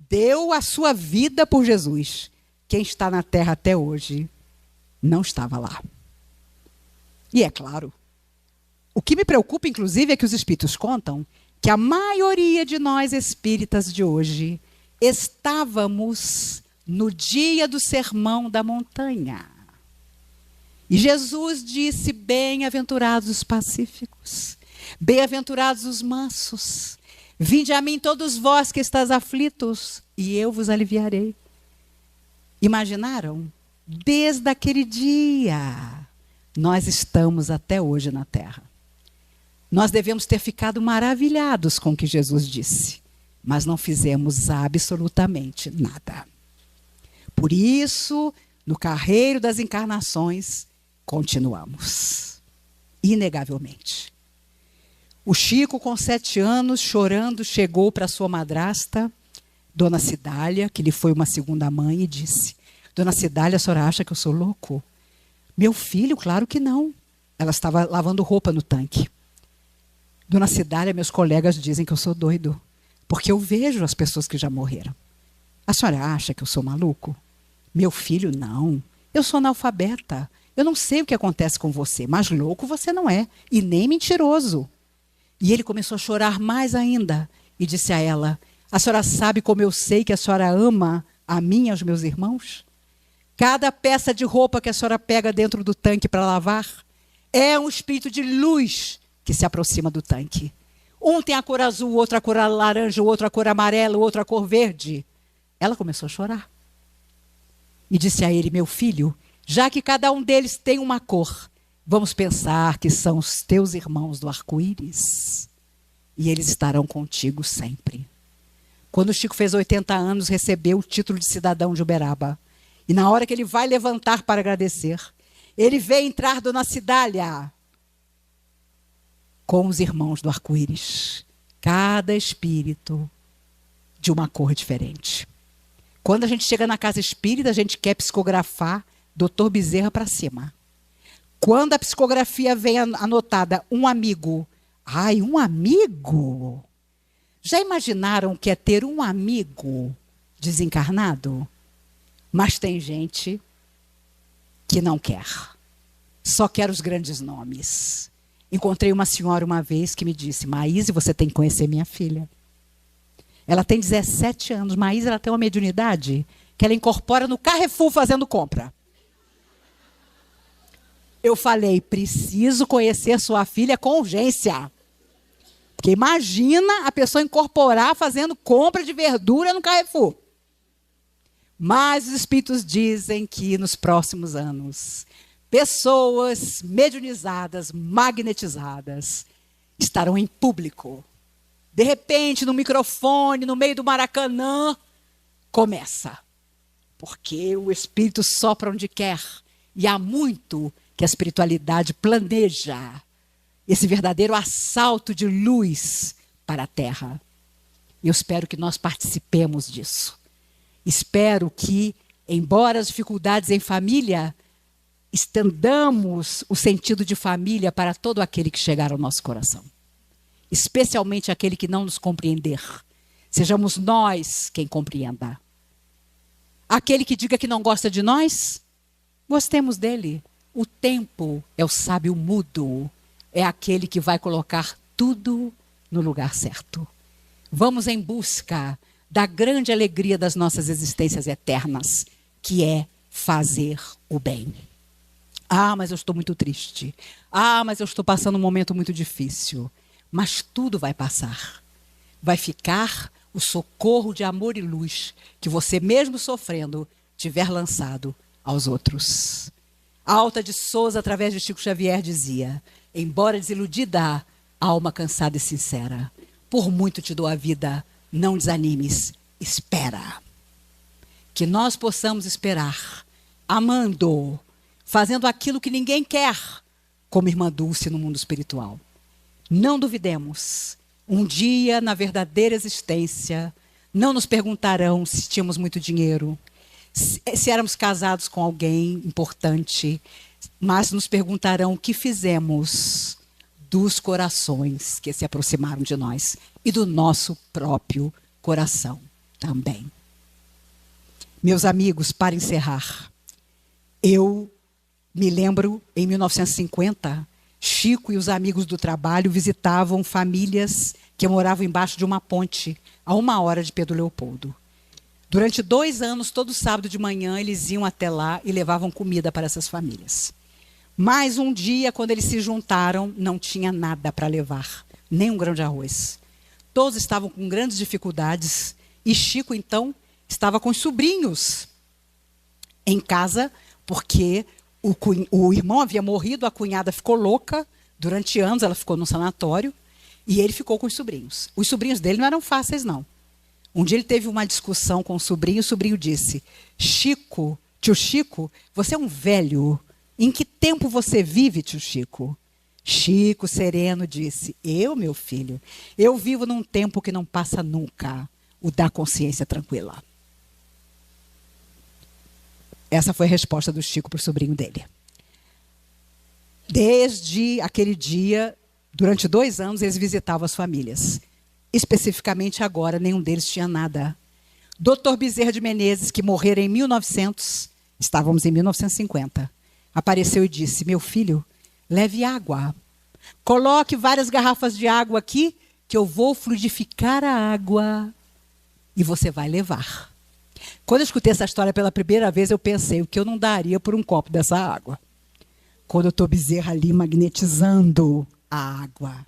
deu a sua vida por Jesus. Quem está na terra até hoje, não estava lá. E é claro, o que me preocupa, inclusive, é que os espíritos contam que a maioria de nós espíritas de hoje estávamos no dia do sermão da montanha. E Jesus disse: bem-aventurados os pacíficos, bem-aventurados os mansos, vinde a mim todos vós que estáis aflitos, e eu vos aliviarei. Imaginaram? Desde aquele dia, nós estamos até hoje na Terra. Nós devemos ter ficado maravilhados com o que Jesus disse, mas não fizemos absolutamente nada. Por isso, no carreiro das encarnações, continuamos, inegavelmente. O Chico, com 7 anos, chorando, chegou para sua madrasta, Dona Cidália, que lhe foi uma segunda mãe, e disse: Dona Cidália, a senhora acha que eu sou louco? Meu filho, claro que não. Ela estava lavando roupa no tanque. Dona Cidália, meus colegas dizem que eu sou doido, porque eu vejo as pessoas que já morreram. A senhora acha que eu sou maluco? Meu filho, não. Eu sou analfabeta. Eu não sei o que acontece com você, mas louco você não é, e nem mentiroso. E ele começou a chorar mais ainda e disse a ela: a senhora sabe como eu sei que a senhora ama a mim e aos meus irmãos? Cada peça de roupa que a senhora pega dentro do tanque para lavar é um espírito de luz que se aproxima do tanque. Um tem a cor azul, o outro a cor laranja, o outro a cor amarela, o outro a cor verde. Ela começou a chorar. E disse a ele: meu filho, já que cada um deles tem uma cor, vamos pensar que são os teus irmãos do arco-íris. E eles estarão contigo sempre. Quando o Chico fez 80 anos, recebeu o título de cidadão de Uberaba. E na hora que ele vai levantar para agradecer, ele vê entrar Dona Cidália com os irmãos do arco-íris. Cada espírito de uma cor diferente. Quando a gente chega na casa espírita, a gente quer psicografar Dr. Bezerra para cima. Quando a psicografia vem anotada, um amigo. Ai, um amigo? Já imaginaram o que é ter um amigo desencarnado? Mas tem gente que não quer. Só quer os grandes nomes. Encontrei uma senhora uma vez que me disse: Maíse, você tem que conhecer minha filha. Ela tem 17 anos. Maíse, ela tem uma mediunidade que ela incorpora no Carrefour fazendo compra. Eu falei: preciso conhecer sua filha com urgência. Porque imagina a pessoa incorporar fazendo compra de verdura no Carrefour. Mas os espíritos dizem que nos próximos anos, pessoas mediunizadas, magnetizadas, estarão em público. De repente, no microfone, no meio do Maracanã, começa. Porque o espírito sopra onde quer. E há muito que a espiritualidade planeja esse verdadeiro assalto de luz para a Terra. Eu espero que nós participemos disso. Espero que, embora as dificuldades em família, estendamos o sentido de família para todo aquele que chegar ao nosso coração. Especialmente aquele que não nos compreender. Sejamos nós quem compreenda. Aquele que diga que não gosta de nós, gostemos dele. O tempo é o sábio mudo. É aquele que vai colocar tudo no lugar certo. Vamos em busca da grande alegria das nossas existências eternas, que é fazer o bem. Ah, mas eu estou muito triste. Ah, mas eu estou passando um momento muito difícil. Mas tudo vai passar. Vai ficar o socorro de amor e luz que você, mesmo sofrendo, tiver lançado aos outros. Alta de Souza, através de Chico Xavier, dizia: embora desiludida, alma cansada e sincera, por muito te dou a vida, não desanimes, espera. Que nós possamos esperar, amando, fazendo aquilo que ninguém quer, como irmã Dulce no mundo espiritual. Não duvidemos, um dia, na verdadeira existência, não nos perguntarão se tínhamos muito dinheiro, se éramos casados com alguém importante, mas nos perguntarão o que fizemos dos corações que se aproximaram de nós e do nosso próprio coração também. Meus amigos, para encerrar, eu me lembro, em 1950, Chico e os amigos do trabalho visitavam famílias que moravam embaixo de uma ponte, a 1 hora de Pedro Leopoldo. Durante 2 anos, todo sábado de manhã, eles iam até lá e levavam comida para essas famílias. Mas um dia, quando eles se juntaram, não tinha nada para levar, nem um grão de arroz. Todos estavam com grandes dificuldades e Chico, então, estava com os sobrinhos em casa, porque o irmão havia morrido, a cunhada ficou louca, durante anos ela ficou no sanatório, e ele ficou com os sobrinhos. Os sobrinhos dele não eram fáceis, não. Um dia ele teve uma discussão com o sobrinho disse: Chico, tio Chico, você é um velho. Em que tempo você vive, tio Chico? Chico, sereno, disse: eu, meu filho, eu vivo num tempo que não passa nunca, o da consciência tranquila. Essa foi a resposta do Chico para o sobrinho dele. Desde aquele dia, durante 2 anos, eles visitavam as famílias. Especificamente agora, nenhum deles tinha nada. Dr. Bezerra de Menezes, que morrera em 1900, estávamos em 1950, apareceu e disse: meu filho, leve água. Coloque várias garrafas de água aqui, que eu vou fluidificar a água e você vai levar. Quando eu escutei essa história pela primeira vez, eu pensei o que eu não daria por um copo dessa água. Quando o Dr. Bezerra ali magnetizando a água.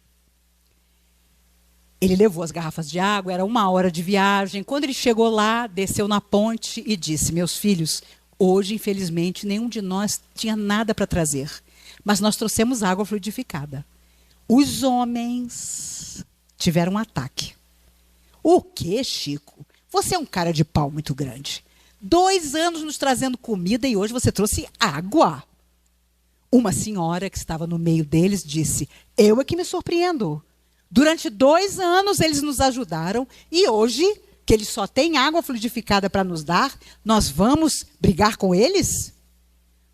Ele levou as garrafas de água, era 1 hora de viagem. Quando ele chegou lá, desceu na ponte e disse: meus filhos, hoje, infelizmente, nenhum de nós tinha nada para trazer. Mas nós trouxemos água fluidificada. Os homens tiveram um ataque. O quê, Chico? Você é um cara de pau muito grande. 2 anos nos trazendo comida e hoje você trouxe água. Uma senhora que estava no meio deles disse: eu é que me surpreendo. Durante 2 anos eles nos ajudaram e hoje que eles só têm água fluidificada para nos dar, nós vamos brigar com eles?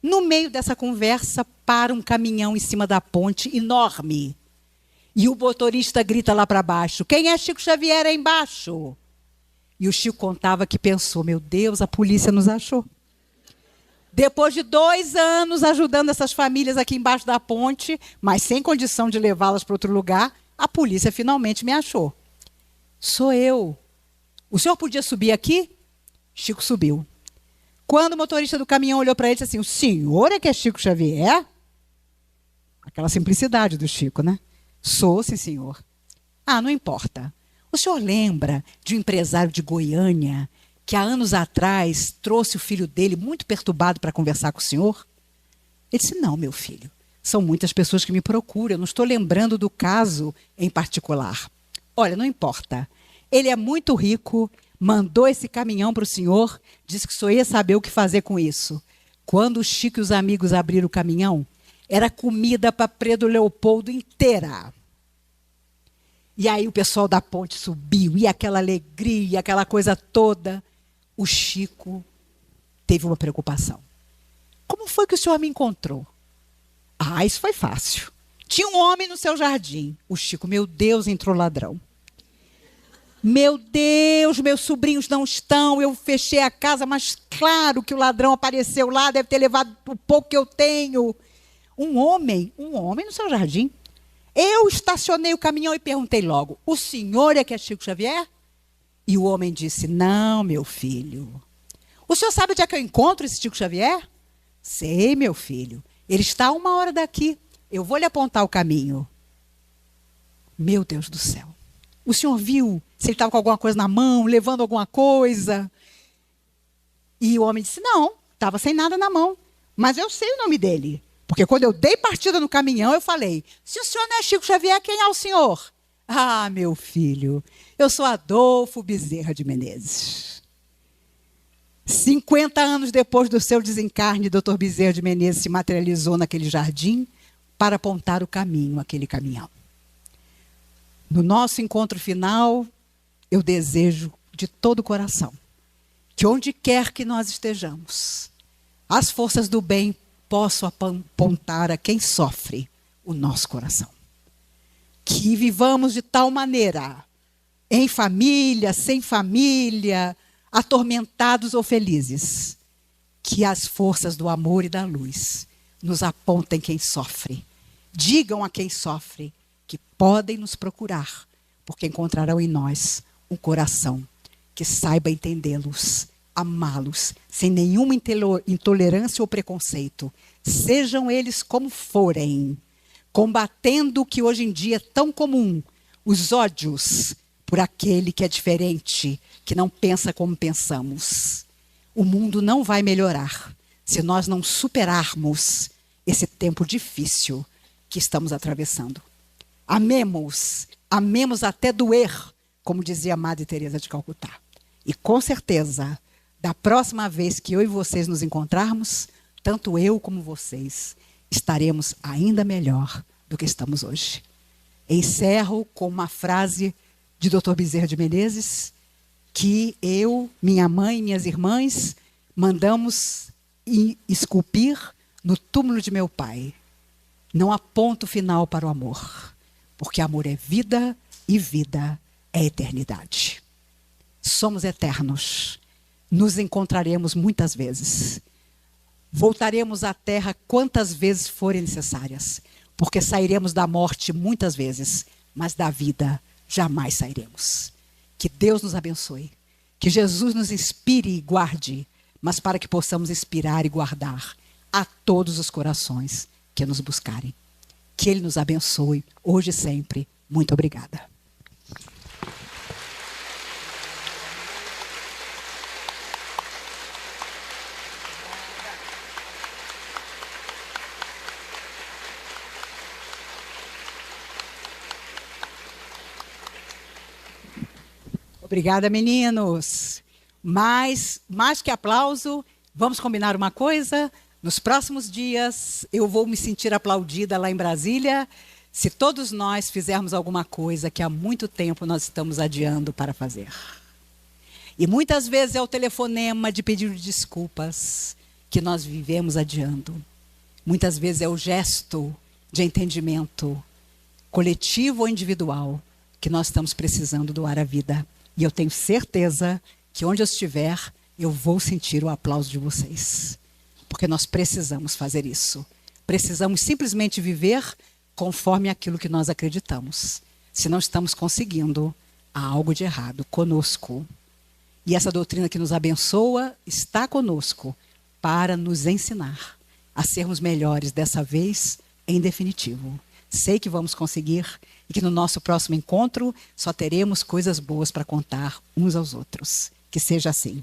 No meio dessa conversa, para um caminhão em cima da ponte, enorme. E o motorista grita lá para baixo: quem é Chico Xavier aí embaixo? E o Chico contava que pensou: meu Deus, a polícia nos achou. Depois de 2 anos ajudando essas famílias aqui embaixo da ponte, mas sem condição de levá-las para outro lugar, a polícia finalmente me achou. Sou eu. O senhor podia subir aqui? Chico subiu. Quando o motorista do caminhão olhou para ele e disse assim: o senhor é que é Chico Xavier? Aquela simplicidade do Chico, né? Sou, sim, senhor. Ah, não importa. O senhor lembra de um empresário de Goiânia que há anos atrás trouxe o filho dele muito perturbado para conversar com o senhor? Ele disse: não, meu filho. São muitas pessoas que me procuram. Eu não estou lembrando do caso em particular. Olha, não importa. Ele é muito rico, mandou esse caminhão para o senhor, disse que só ia saber o que fazer com isso. Quando o Chico e os amigos abriram o caminhão, era comida para Pedro Leopoldo inteira. E aí o pessoal da ponte subiu, e aquela alegria, aquela coisa toda. O Chico teve uma preocupação. Como foi que o senhor me encontrou? Ah, isso foi fácil. Tinha um homem no seu jardim. O Chico: meu Deus, entrou ladrão. Meu Deus, meus sobrinhos não estão, eu fechei a casa, mas claro que o ladrão apareceu lá, deve ter levado o pouco que eu tenho. Um homem no seu jardim. Eu estacionei o caminhão e perguntei logo: o senhor é que é Chico Xavier? E o homem disse: não, meu filho. O senhor sabe onde é que eu encontro esse Chico Xavier? Sei, meu filho. Ele está a 1 hora daqui. Eu vou lhe apontar o caminho. Meu Deus do céu. O senhor viu se ele estava com alguma coisa na mão, levando alguma coisa? E o homem disse: não, estava sem nada na mão. Mas eu sei o nome dele. Porque quando eu dei partida no caminhão, eu falei: se o senhor não é Chico Xavier, quem é o senhor? Ah, meu filho, eu sou Adolfo Bezerra de Menezes. 50 anos depois do seu desencarne, Dr. Bezerra de Menezes se materializou naquele jardim para apontar o caminho, aquele caminhão. No nosso encontro final, eu desejo de todo o coração que onde quer que nós estejamos, as forças do bem possam apontar a quem sofre o nosso coração. Que vivamos de tal maneira, em família, sem família, atormentados ou felizes, que as forças do amor e da luz nos apontem quem sofre. Digam a quem sofre que podem nos procurar, porque encontrarão em nós um coração que saiba entendê-los, amá-los, sem nenhuma intolerância ou preconceito, sejam eles como forem, combatendo o que hoje em dia é tão comum, os ódios por aquele que é diferente, que não pensa como pensamos. O mundo não vai melhorar se nós não superarmos esse tempo difícil que estamos atravessando. Amemos, amemos até doer, como dizia a Madre Teresa de Calcutá. E com certeza, da próxima vez que eu e vocês nos encontrarmos, tanto eu como vocês estaremos ainda melhor do que estamos hoje. Encerro com uma frase de Dr. Bezerra de Menezes, que eu, minha mãe e minhas irmãs mandamos esculpir no túmulo de meu pai. Não há ponto final para o amor, porque amor é vida e vida é eternidade. Somos eternos. Nos encontraremos muitas vezes. Voltaremos à terra quantas vezes forem necessárias, porque sairemos da morte muitas vezes, mas da vida jamais sairemos. Que Deus nos abençoe, que Jesus nos inspire e guarde, mas para que possamos inspirar e guardar a todos os corações que nos buscarem. Que Ele nos abençoe hoje e sempre. Muito obrigada. Obrigada, meninos. Mais que aplauso, vamos combinar uma coisa? Nos próximos dias, eu vou me sentir aplaudida lá em Brasília, se todos nós fizermos alguma coisa que há muito tempo nós estamos adiando para fazer. E muitas vezes é o telefonema de pedido de desculpas que nós vivemos adiando. Muitas vezes é o gesto de entendimento coletivo ou individual que nós estamos precisando doar a vida. E eu tenho certeza que onde eu estiver, eu vou sentir o aplauso de vocês. Porque nós precisamos fazer isso. Precisamos simplesmente viver conforme aquilo que nós acreditamos. Se não estamos conseguindo, há algo de errado conosco. E essa doutrina que nos abençoa está conosco para nos ensinar a sermos melhores dessa vez, em definitivo. Sei que vamos conseguir e que no nosso próximo encontro só teremos coisas boas para contar uns aos outros. Que seja assim.